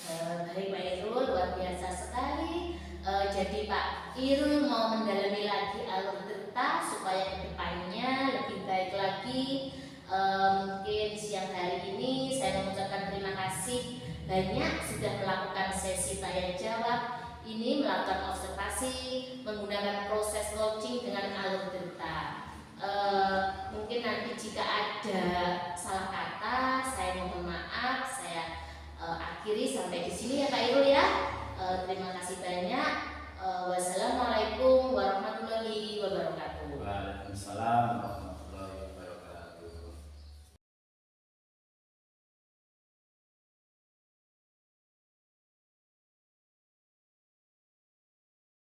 [SPEAKER 3] Baik Pak Irul, luar biasa sekali. Jadi Pak Irul mau mendalami lagi alur tirta supaya kedepannya lebih baik lagi. Mungkin siang hari ini saya mengucapkan terima kasih banyak sudah melakukan sesi tanya jawab ini, melakukan observasi menggunakan proses coaching dengan alur tirta. Mungkin nanti jika ada salah kata saya mohon maaf. Saya akhiri sampai di sini ya Pak Irul ya. Terima kasih banyak. Wassalamualaikum warahmatullahi wabarakatuh. wabarakatuh.
[SPEAKER 1] Waalaikumsalam warahmatullahi